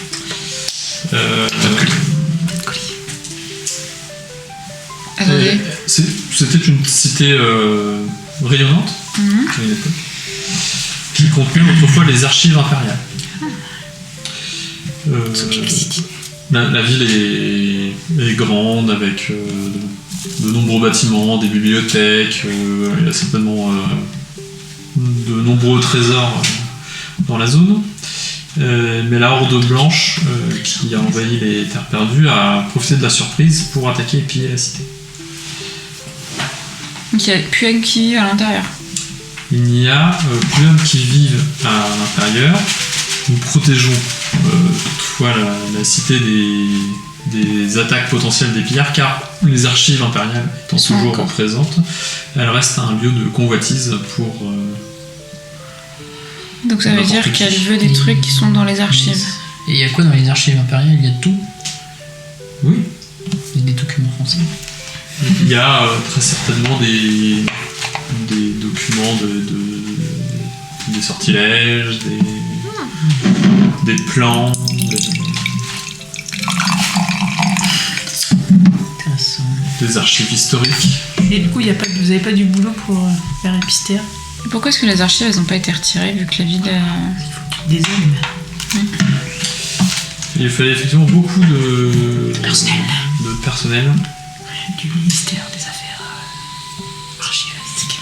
Attendez. C'était une cité rayonnante à une époque, qui contenait autrefois les archives impériales. La ville est grande avec de nombreux bâtiments, des bibliothèques, il y a certainement de nombreux trésors dans la zone. Mais la Horde Blanche, qui a envahi les Terres Perdues, a profité de la surprise pour attaquer et piller la cité. Donc il n'y a plus qui vit à l'intérieur. Il n'y a plus d'hommes qui vivent à l'intérieur. Nous protégeons toutefois la cité des attaques potentielles des pillards, car les archives impériales étant Sont toujours encore. présentes, elles restent un lieu de convoitise pour... Donc ça veut N'importe dire qui. qu'elle veut des trucs qui sont dans les archives. Et il y a quoi dans les archives impériales? Il y a tout. Oui, Il y a des documents français. il y a très certainement des documents des sortilèges, des plans, Intéressant. des archives historiques. Et du coup, vous avez pas du boulot pour faire Épistère? Et pourquoi est-ce que les archives elles n'ont pas été retirées vu que la ville Des hommes. Il fallait effectivement beaucoup de personnel. Du ministère des Affaires archivistiques.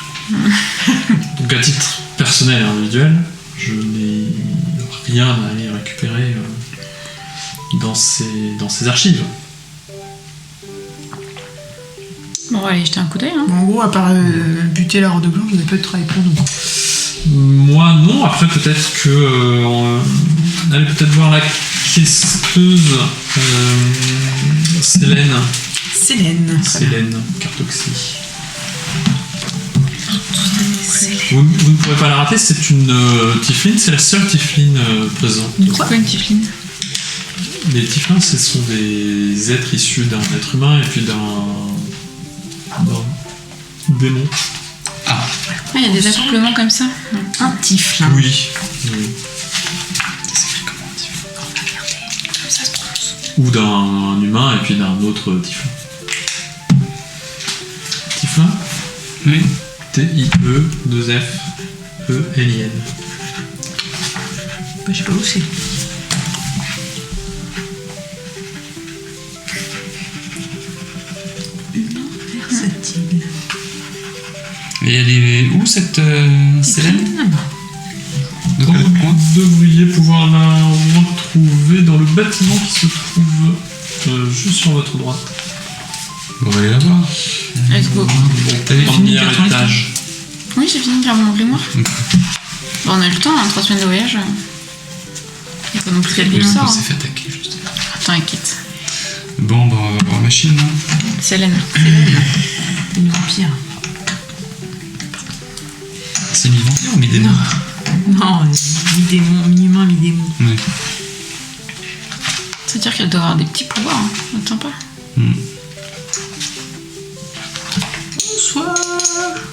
Donc à titre personnel et individuel, je n'ai rien à aller récupérer dans ces archives. Bon, on va aller jeter un coup d'œil. Hein. Bon, en gros, à part buter la Horde Blanche, vous n'avez pas de travail pour nous. Moi non, après peut-être que allez peut-être voir la questeuse Célène. Célène Cartoxie. Vous ne pourrez pas la rater, c'est une tiefling, c'est la seule tiefling présente. C'est quoi une tiefling? Les tieflings, ce sont des êtres issus d'un être humain et puis d'un démon. Ah, il y a des accouplements comme ça. Un petit flingue. Oui. Comme ça se prononce. Ou d'un humain et puis d'un autre tiefling. Tiefling? Oui. T-I-E-2-F-E-L-I-N. Je sais pas où c'est. Versatile. Et elle est où cette Célène? De quel coin? Vous devriez pouvoir la retrouver dans le bâtiment qui se trouve juste sur votre droite. On va aller la voir. Let's go. T'avais fini Premier de lire ton livre? étage. Oui, j'ai fini de lire mon grimoire. Bon, on a eu le temps, 3 semaines de voyage. Il faut non plus qu'elle Oui, le on sort. s'est fait attaquer juste. Attends, inquiète. Bon, bah on va voir machine là. Célène. Une vampire. C'est mi-vampire ou mi-démon? Non, mi-démon, mi-humain, mi-démon. Ouais. C'est-à-dire qu'elle doit avoir des petits pouvoirs, hein. Attends pas.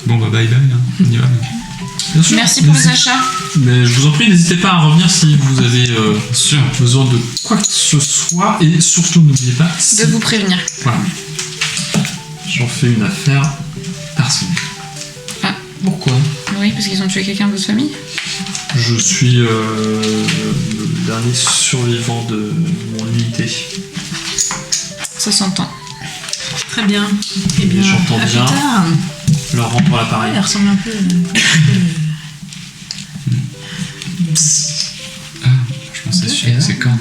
Bon bah bye bye, hein. On y va. Bien sûr. Merci pour les achats. Mais je vous en prie, n'hésitez pas à revenir si vous avez Sûr. besoin de quoi que ce soit. Et surtout, n'oubliez pas, De vous prévenir. Voilà. J'en fais une affaire personnelle. Pourquoi? Oui, parce qu'ils ont tué quelqu'un de votre famille. Je suis le dernier survivant de mon unité. Ça s'entend. Très bien. Eh bien, J'entends à plus bien. tard. Leur rendre l'appareil. Elle ressemble un peu. Ah, je pensais celui avec ses cornes.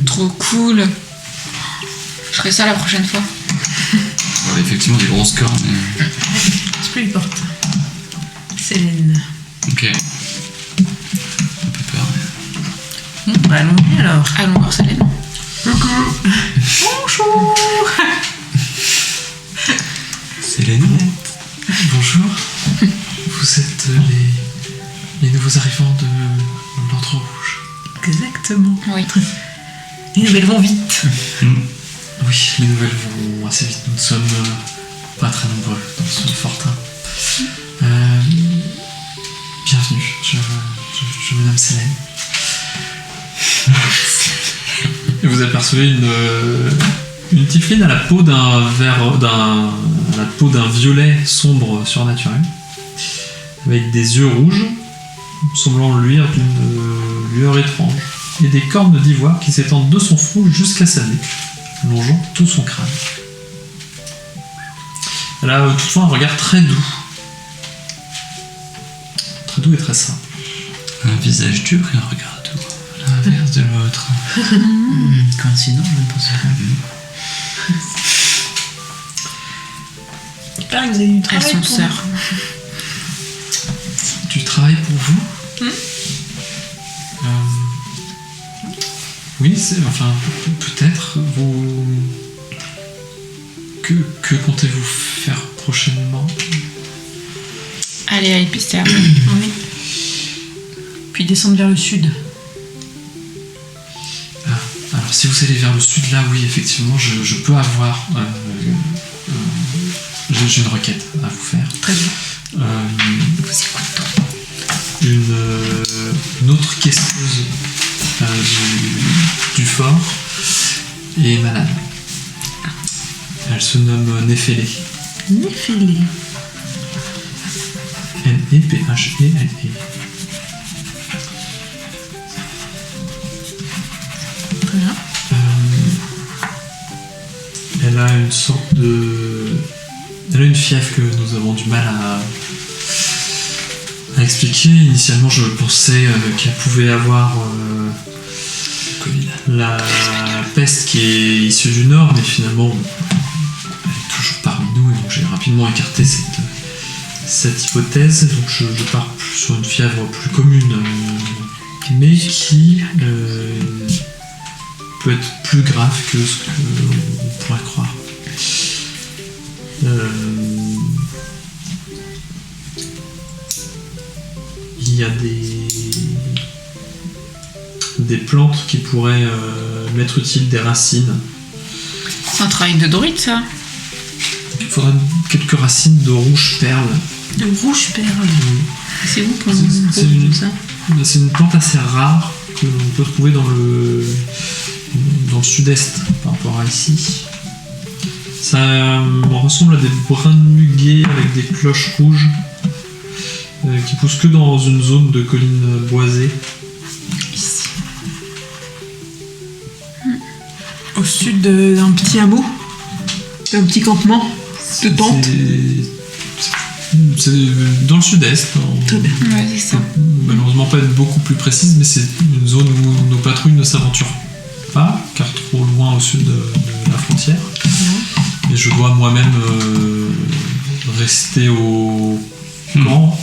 Trop cool. Je ferai ça la prochaine fois. Bon, elle a effectivement des grosses cornes. Mais... C'est plus les portes. Célène. Ok. Un peu peur. Mais... Bon, bah allons-y alors. Allons voir Célène. Bonjour. Célène? Bonjour. Vous êtes les nouveaux arrivants de l'Ordre Rouge. Exactement. Oui. Les nouvelles vont vite. Oui, les nouvelles vont assez vite. Nous ne sommes pas très nombreux dans ce fortin. Bienvenue. Je me nomme Célène. Et vous apercevez une tiefling à la peau d'un violet sombre surnaturel, avec des yeux rouges, semblant luire d'une lueur étrange, et des cornes d'ivoire qui s'étendent de son front jusqu'à sa nuque, longeant tout son crâne. Elle a toutefois un regard très doux et très simple. Un visage dur et un regard doux. L'inverse de l'autre. Coïncidence, je ne pense pas. J'espère que vous avez du Elles travail. sont pour sœurs. Du travail pour vous Oui, enfin, peut-être. Vous... Que comptez-vous faire prochainement? Allez à Épistère. Oui. Puis descendre vers le sud. Alors, si vous allez vers le sud, là, oui, effectivement, je peux avoir... j'ai une requête à vous faire. Très bien. Une autre questeuse du fort est malade. Elle se nomme Néphélé. Néphélé. N-E-P-H-E-L-E. Très bien. Elle a une sorte de... Elle a une fièvre que nous avons du mal à expliquer. Initialement, je pensais qu'elle pouvait avoir la peste qui est issue du Nord, mais finalement, elle est toujours parmi nous, et donc j'ai rapidement écarté cette hypothèse. Donc je pars plus sur une fièvre plus commune, mais qui peut être plus grave que ce qu'on pourrait croire. il y a des plantes qui pourraient m'être utiles, des racines. C'est un travail de druide, ça. Il faudrait quelques racines de rouge perle. De rouge perle. C'est où pour C'est une plante assez rare que l'on peut trouver dans le sud-est par rapport à ici. Ça ressemble à des brins de muguet avec des cloches rouges qui poussent que dans une zone de collines boisées. Ici. Au sud d'un petit hameau. Un petit campement de tentes. C'est dans le sud-est. Très bien. Ouais, c'est ça. Malheureusement pas être beaucoup plus précise, mais c'est une zone où nos patrouilles ne s'aventurent pas, car trop loin au sud de la frontière. Et je dois moi-même rester au camp,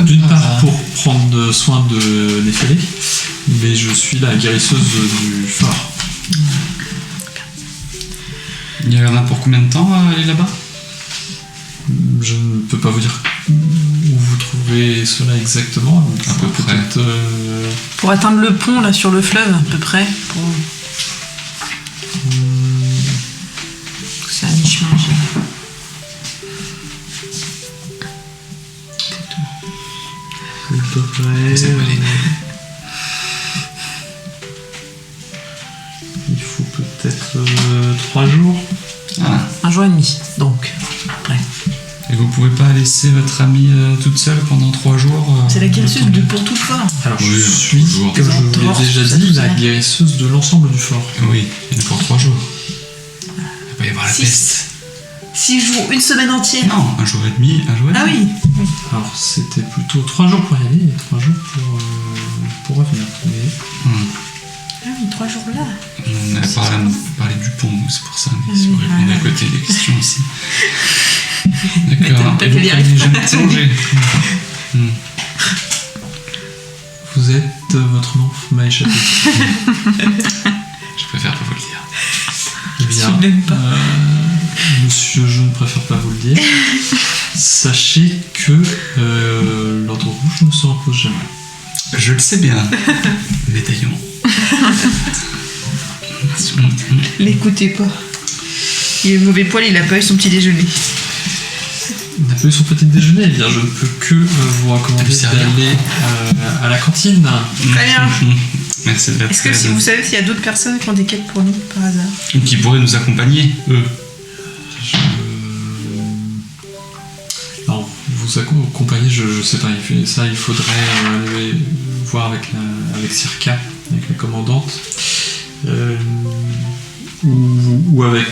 d'une part pour prendre soin de Néphélé, mais je suis la guérisseuse du fort. Il y en a pour combien de temps à aller là-bas? Je ne peux pas vous dire où vous trouvez cela exactement, donc À peu près. peut-être Pour atteindre le pont là sur le fleuve à peu près. C'est à mi-chemin. il faut peut-être 3 jours. Ah. 1 jour et demi donc. Ouais. Et vous pouvez pas laisser votre amie toute seule pendant 3 jours C'est la guérisseuse le temps de pour tout le fort. Alors Oui, je suis, toujours. comme je vous l'ai Torse, déjà ça dit, tout la ça. guérisseuse de l'ensemble du fort. Oui, il y en a pour 3 jours. Il va pas y avoir la 6. peste. 6 jours, une semaine entière. Non, 1 jour et demi, 1 jour et demi. Ah oui. Alors c'était plutôt 3 jours pour y aller et 3 jours pour revenir. Mais Hmm. Ah oui, 3 jours là. On a parlé du pont, c'est pour ça, mais Oui, si vous répondez ah. à côté des questions ici. M'étonne D'accord, pas et vous qu'elle y prenez arrive jamais pas. de congé. Hmm. vous êtes, votre nom m'a échappé. Je préfère pas vous le dire. Eh bien, Tu l'aimes pas. monsieur, je ne préfère pas vous le dire. Sachez que l'ordre rouge ne se repose jamais. Je le sais bien. Médaillon. L'écoutez pas. Il est mauvais poil, il a pas eu son petit déjeuner. Il n'a pas eu son petit déjeuner, eh bien je ne peux que vous recommander Lui servir. d'aller à la cantine. Très bien. Merci de Est-ce que si vous savez s'il y a d'autres personnes qui ont des quêtes pour nous par hasard? Ou qui pourraient nous accompagner, eux. Alors, vous accompagner, je sais pas, il faudrait aller voir avec Circa, avec la commandante, ou avec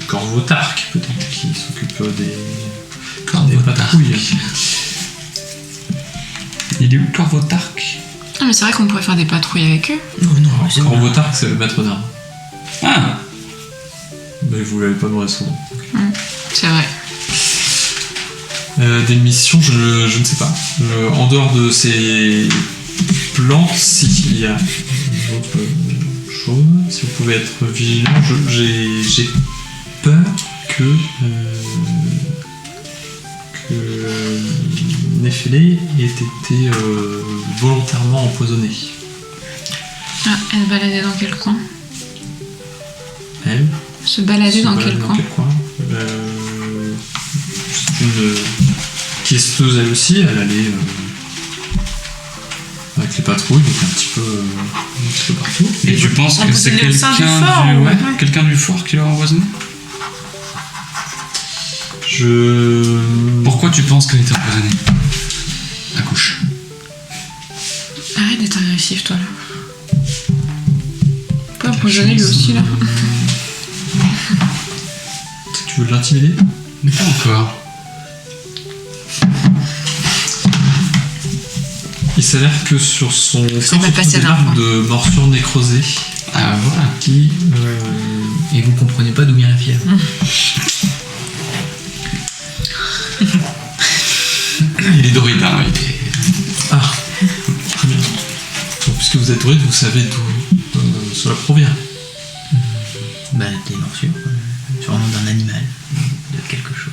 Corvo Tark, peut-être, qui s'occupe des Corvo patrouilles. Il est où Corvo Tark? Ah, mais c'est vrai qu'on pourrait faire des patrouilles avec eux. Non, non, c'est Corvo Tark, c'est le maître d'armes. Ah. Mais vous l'avez pas demandé son nom. C'est vrai. Des missions, je ne sais pas. En dehors de ces plantes, s'il y a d'autres choses, si vous pouvez être vigilant, j'ai peur que Néphélé ait été volontairement empoisonné. Ah, elle se baladait dans quel coin? Elle Se balader dans quel coin? C'est une questeuse elle aussi, elle allait avec les patrouilles, donc un petit peu partout. Et tu penses que c'est empoisonné au sein du quelqu'un fort, du, ouais. ouais, quelqu'un du fort qui l'a empoisonné? Pourquoi tu penses qu'elle était empoisonnée? Accouche. Arrête d'être agressif, toi, là. Pas empoisonner lui aussi, là. Tu veux l'intimider? Mais pas encore. Il s'avère que sur son corps m'a passé se trouve des la dernière marques de morsures nécrosées Ah voilà. qui Et vous comprenez pas d'où vient la fièvre. Il est druide, hein, il est... Ah, très bien. Donc, puisque vous êtes druide, vous savez d'où cela provient. Bah, des morsures, sûrement d'un animal, de quelque chose.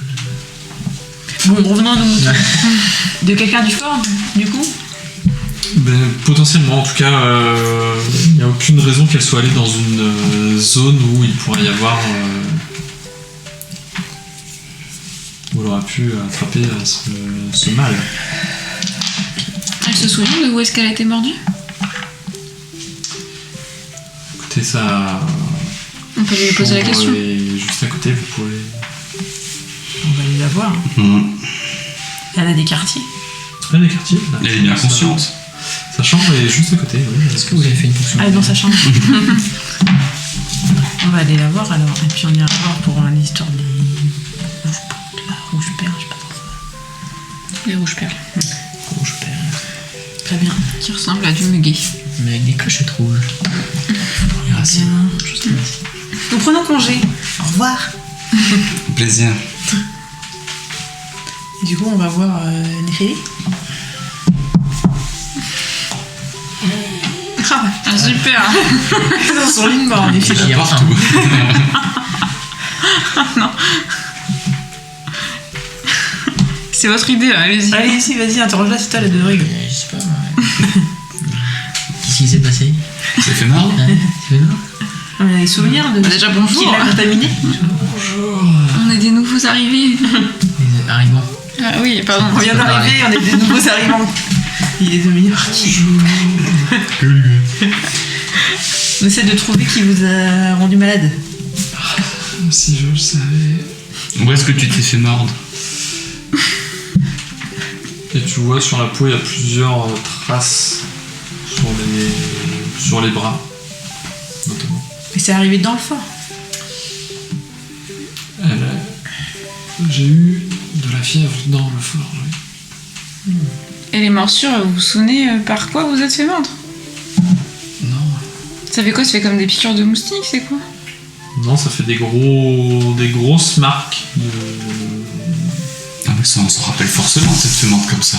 Bon, revenons à nos moutons. De quelqu'un du fort, du coup. Potentiellement, en tout cas, il n'y a aucune raison qu'elle soit allée dans une zone où il pourrait y avoir. Où elle aurait pu attraper ce mal. Elle se souvient de où est-ce qu'elle a été mordue? Écoutez, ça. On peut lui poser la question. est juste à côté, vous pouvez. On va aller la voir. Elle a des quartiers. Ah, les quartiers. Là. Elle est bien consciente. Sa chambre est juste à côté, oui. Est-ce que vous avez fait une fonction? Ah, dans sa chambre. On va aller la voir alors. Et puis on ira voir pour l'histoire des. La rouge perle, je sais pas trop. Les rouges perles. Rouge perle. Très bien. Qui ressemble à du muguet. Mais avec des clochettes rouges. Merci. Nous prenons congé. Au revoir. Plaisir. Et du coup, on va voir Néphili. Ah, super. Dans son lit de mort, Néphili. J'y ai Partout. C'est votre idée, là, allez-y. Allez, ici, vas-y, interroge-la, c'est toi la de règle. Je sais pas, moi. Qu'est-ce qui s'est passé? Ça fait mal. C'est bon. On a des souvenirs de. Bah, déjà, bonjour. Qui l'a contaminé. On est des nouveaux arrivés. Les arrivants. Ah oui, pardon. On vient d'arriver, on est des nouveaux arrivants. Il est de meilleur qui. On essaie de trouver qui vous a rendu malade. Si je le savais. Où est-ce que tu t'es fait mordre? Et tu vois sur la peau, il y a plusieurs traces sur les bras, notamment. Et c'est arrivé dans le fort. J'ai eu de la fièvre dans le fort, oui. Et les morsures, vous vous souvenez par quoi vous êtes fait mordre? Non. Ça fait quoi? Ça fait comme des piqûres de moustiques, c'est quoi? Non, ça fait des grosses marques de Ah mais ça, on s'en rappelle forcément, cette fait mordre comme ça.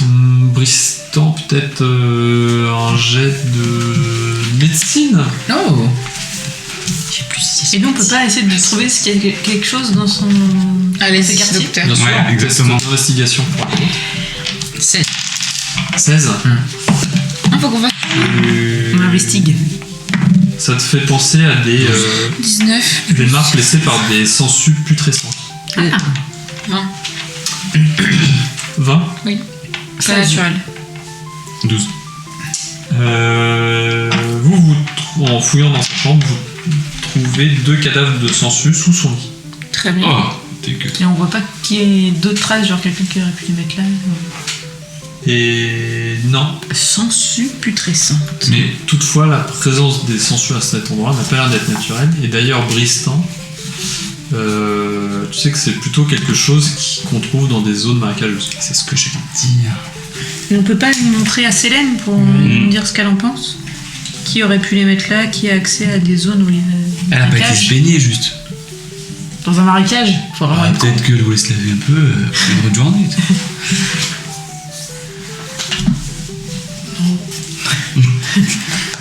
Bristant, peut-être un jet de médecine. Oh! J'ai plus Et nous, on peut pas essayer de trouver s'il y a quelque chose dans son. Allez-y, ce quartier. docteur. Bien sûr, Ouais, exactement. test d'investigation pour 16. 16. Ah, faut qu'on fasse On investigue. Ça te fait penser à des 19. marques laissées par des sangsues putrescents. Ah. 20. 20. Oui. Ça, Pas naturel. 12. En fouillant dans sa chambre, vous trouvez 2 cadavres de sangsues sous son lit. Très bien. Oh, dégueu. Et on voit pas qu'il y ait d'autres traces, genre quelqu'un qui aurait pu les mettre là. Et non. Sangsue putrescente. Mais toutefois, la présence des sangsues à cet endroit n'a pas l'air d'être naturelle. Et d'ailleurs, Bristan, tu sais que c'est plutôt quelque chose qu'on trouve dans des zones marécageuses. C'est ce que j'allais dire. Et on peut pas lui montrer à Célène pour nous dire ce qu'elle en pense? Qui aurait pu les mettre là? Qui a accès à des zones où il y a Elle a pas été se baigner juste. Dans un marécage? Faut vraiment Ah, être con. peut-être qu'elle voulait se laver un peu pour une bonne journée.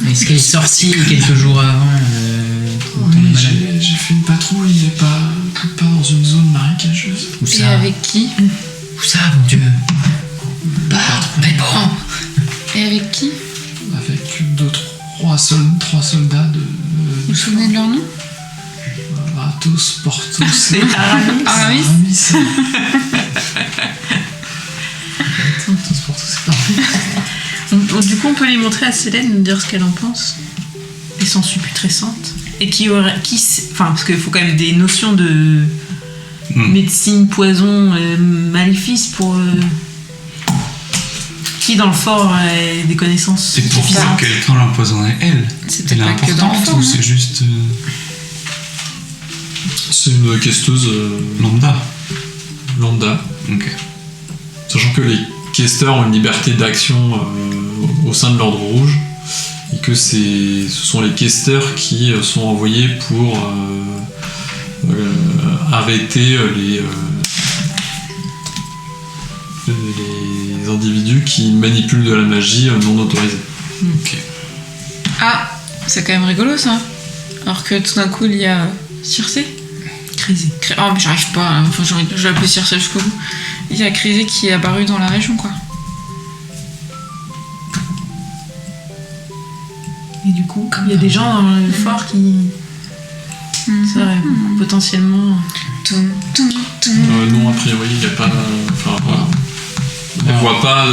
Est-ce qu'elle est sortie quelques jours avant pour tomber malade? J'ai fait une patrouille, mais pas dans une zone marécageuse. Où Et ça? avec qui? Où ça, mon Dieu? Mais bon! Et avec qui? Avec 3 soldats de Vous vous souvenez de leur nom? Athos, Porthos et Aramis. Aramis. Athos, Porthos et Aramis. Du coup, on peut les montrer à Célène, nous dire ce qu'elle en pense. Les sangsues putrescentes. Et enfin, parce qu'il faut quand même des notions de médecine, poison, maléfice pour. Qui dans le fort a des connaissances C'est pour ça suffisantes. que quelqu'un l'empoisonnait elle. C'est Elle est peut-être pas que dans le importante fort. ou c'est juste C'est une questeuse lambda? lambda, Ok. sachant que les questeurs ont une liberté d'action au sein de l'Ordre Rouge et que ce sont les questeurs qui sont envoyés pour arrêter les individus qui manipulent de la magie non autorisée. Ok. Ah, c'est quand même rigolo ça. Alors que tout d'un coup, il y a Circé. Crazy. Oh, mais j'arrive pas. Enfin, je vais appeler Circé jusqu'au bout. Il y a Crisé qui est apparu dans la région, quoi. Et du coup, il y a des gens dans le fort qui seraient potentiellement. Non, a priori, il n'y a pas. Enfin, voilà. On ne voit pas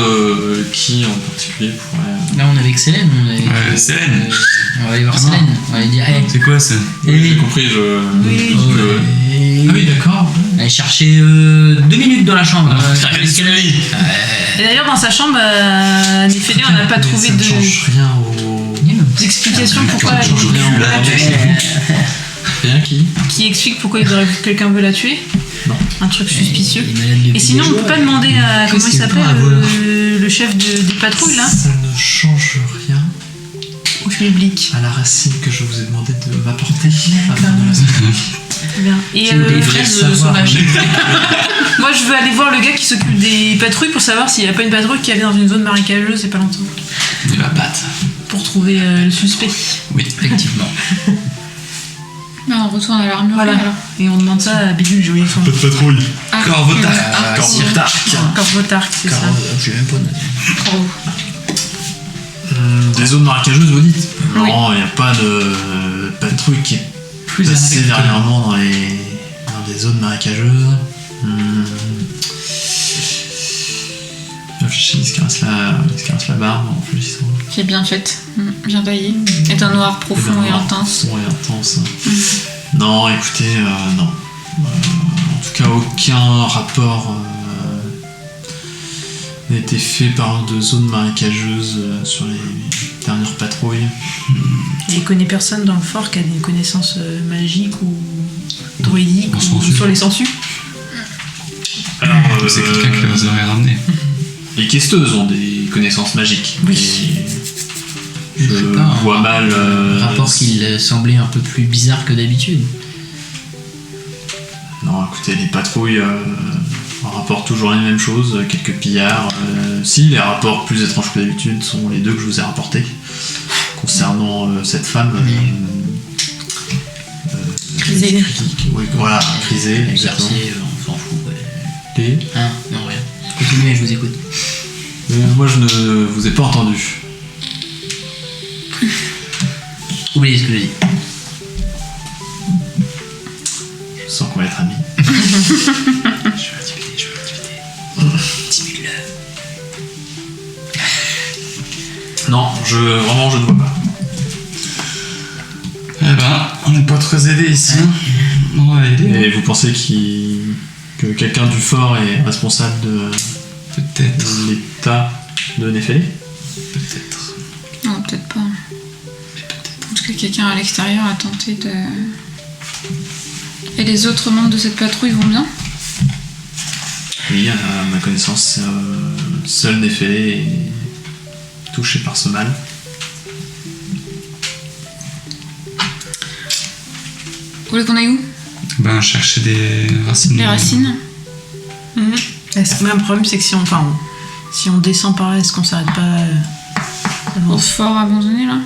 qui en particulier pourrait. Là, on est avec Célène. Ouais, Célène. On va aller voir Célène. On va aller dire, hey, C'est quoi ça? Oui, j'ai compris, oui. Ah oui, d'accord. Allez chercher 2 minutes dans la chambre. Et d'ailleurs, dans sa chambre, à Néphélie, on n'a pas trouvé Ça ne change rien d'explication pourquoi Ça ne change rien. elle veut la tuer. Rien Qui explique pourquoi quelqu'un veut la tuer. Non. Un truc suspicieux. Il est malade depuis Et sinon, des on peut jours. pas demander à. Comment il qu'il s'appelle prend à voir le chef des patrouilles là Ça ne change rien Au public. à la racine que je vous ai demandé de m'apporter avant de la semaine. Bien. Et Tu voulais les fraises savoir. sauvages. Moi, je veux aller voir le gars qui s'occupe des patrouilles pour savoir s'il n'y a pas une patrouille qui allait dans une zone marécageuse il y a pas longtemps. Il va battre. Pour trouver le suspect. Oui. Effectivement. Bah, on retourne à l'armurerie, Voilà. alors. Et on demande ça à Bidule, j'ai oublié son nom. patrouille. Ah, Corvotark. Corvotark, c'est ça. J'ai même pas noté. Corvo. Des zones marécageuses, vous dites Oui. Non, il n'y a pas de patrouille qui est Plus passée avec- dernièrement dans des zones marécageuses. Réfléchis, il se caresse la barbe en réfléchissant. Qui est bien faite. Bien taillée. Et un noir profond et intense. Profond et intense. Non, écoutez, non. En tout cas, aucun rapport n'a été fait par de zones marécageuses sur les dernières patrouilles. Et il connaît personne dans le fort qui a des connaissances magiques ou druidiques En ou sensu. sur les sensus. Alors, C'est quelqu'un qui les aurait ramenés. les questeuses ont des connaissances magiques. Oui. Et je Je sais pas, vois mal. Un rapport qui semblait un peu plus bizarre que d'habitude. Non, écoutez, les patrouilles rapportent toujours les mêmes choses, quelques pillards. Si, les rapports plus étranges que d'habitude sont les deux que je vous ai rapportés. Concernant cette femme. Crisé. Oui, voilà, Crisé, Les exactement. quartiers, on s'en fout. Ouais. Et Hein, non, rien. Continuez, je vous écoute. moi, je ne vous ai pas entendu. Oubliez ce que j'ai dit. Je sens qu'on va être amis. Je veux intimider. Intimide-le. Non, vraiment, je ne vois pas. Eh ben, on n'est pas très aidés ici. On va aider. Et vous pensez que quelqu'un du fort est responsable de Peut-être. l'état de Néphélie? Peut-être. Non, peut-être pas. En tout cas, quelqu'un à l'extérieur a tenté de... Et les autres membres de cette patrouille vont bien? Oui, à ma connaissance, seul Néphélie est touché par ce mal. Vous voulez qu'on aille où? Ben, chercher des racines. Les racines? Le même problème, c'est que si on descend par là, est-ce qu'on s'arrête pas Au fort abandonné, là?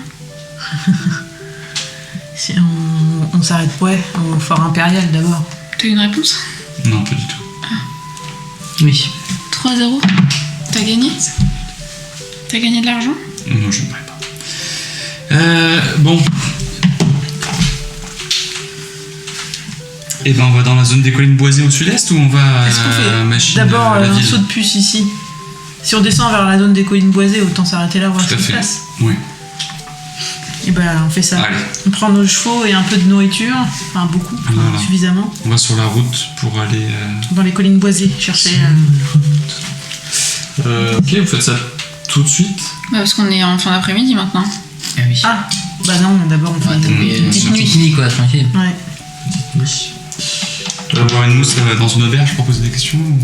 Si on s'arrête, ouais, au fort impérial d'abord. T'as une réponse? Non, pas du tout. Oui. 3-0. T'as gagné? T'as gagné de l'argent? Non, je ne pourrais pas. Bon. Et ben, on va dans la zone des collines boisées au sud-est ou on va Est-ce qu'on fait machine d'abord la un ville? saut de puce ici? Si on descend vers la zone des collines boisées, autant s'arrêter là, voir ce Tout à qui se fait. passe. Oui. Et ben on fait ça. Allez, On prend nos chevaux et un peu de nourriture, enfin beaucoup, Voilà. suffisamment, on va sur la route pour aller. dans les collines boisées, chercher. Ok, vous faites ça tout de suite. Bah, parce qu'on est en fin d'après-midi maintenant. Ah oui. Ah, bah non, d'abord on fait Ouais, t'as pris une petite nuit. nuit, quoi, tranquille. Ouais. Oui. On va boire une mousse dans une auberge pour poser des questions ou-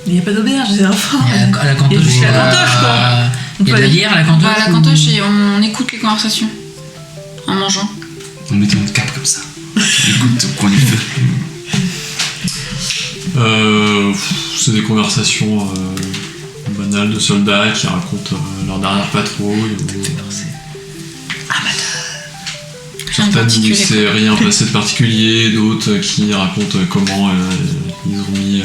Il n'y a pas d'auberge, c'est enfant. À la cantoche. Il y a juste la cantoche, quoi. Il y a de la bière à la cantoche. On va à la cantoche et on écoute les conversations. En mangeant. en mettant une cape comme ça. Écoute, au coin du feu. C'est des conversations banales de soldats qui racontent leur dernière patrouille. Rien de Certaines, particulier, c'est rien passé de particulier, d'autres qui racontent comment ils ont mis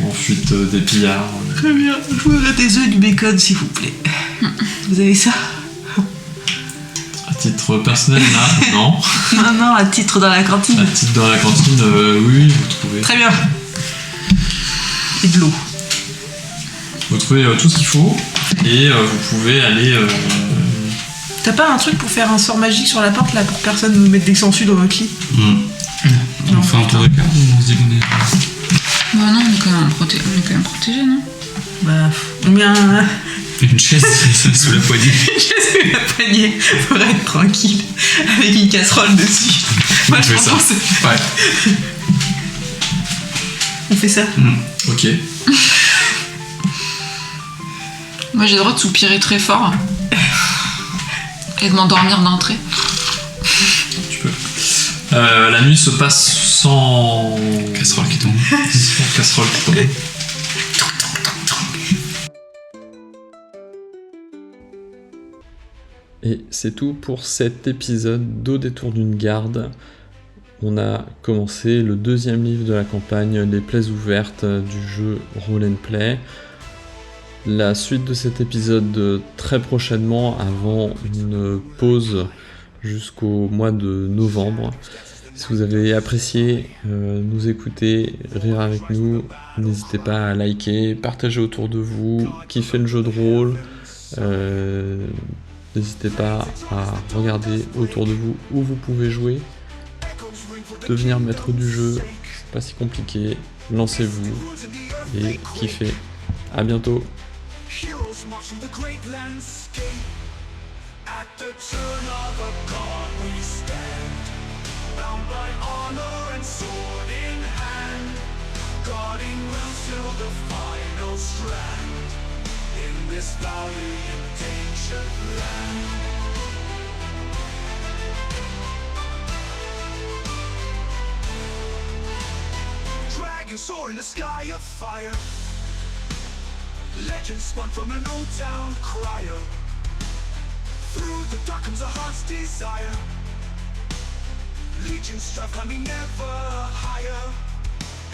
en fuite ensuite des pillards. Très bien. Je voudrais des œufs et du bacon, s'il vous plaît. Vous avez ça? À titre personnel, là, non. Non, à titre dans la cantine. À titre dans la cantine, oui, vous trouvez. Très bien. Et de l'eau. Vous trouvez tout ce qu'il faut et vous pouvez aller. T'as pas un truc pour faire un sort magique sur la porte là pour que personne nous mette des sangsues dans notre lit? On fait un tour de carte ou on se dit qu'on est. Bah non, on est quand même protégé, non? Bah, on met Une chaise sous la poignée. une chaise sous la poignée pour être tranquille avec une casserole dessus. Moi, je fait ça. pense. Ouais. On fait ça. Ok. Moi j'ai le droit de soupirer très fort et de m'endormir d'entrée. Tu peux. La nuit se passe sans Casserole qui tombe. sans casserole qui tombe. Et c'est tout pour cet épisode d'Au détour d'une garde. On a commencé le 2e livre de la campagne, Les plaies ouvertes du jeu Roll and Play. La suite de cet épisode très prochainement, avant une pause jusqu'au mois de novembre. Si vous avez apprécié nous écouter, rire avec nous, n'hésitez pas à liker, partager autour de vous, kiffer le jeu de rôle. N'hésitez pas à regarder autour de vous où vous pouvez jouer. Devenir maître du jeu, c'est pas si compliqué. Lancez-vous et kiffez. À bientôt. Heroes marching the great landscape. At the turn of a card we stand, bound by honor and sword in hand, guarding realms till the final strand, in this valiant ancient land. Dragons soar in the sky of fire, legends spun from an old town crier. Through the dark comes a heart's desire. Legions strive climbing ever higher.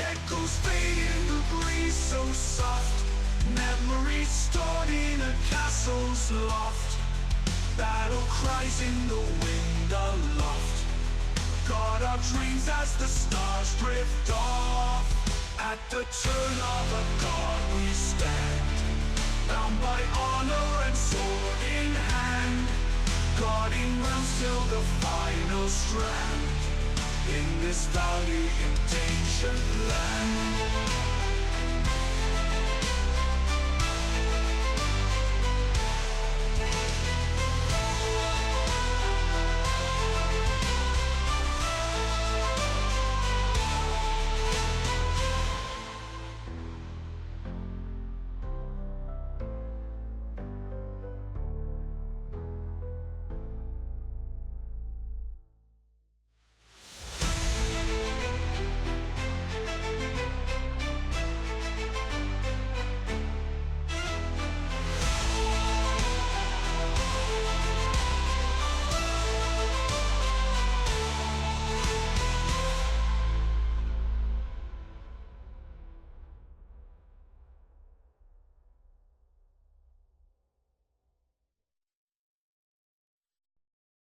Echoes fade in the breeze so soft. Memories stored in a castle's loft. Battle cries in the wind aloft. Guard our dreams as the stars drift off. At the turn of a god we stand, bound by honor and sword in hand, guarding realms till the final strand, in this valiant ancient land.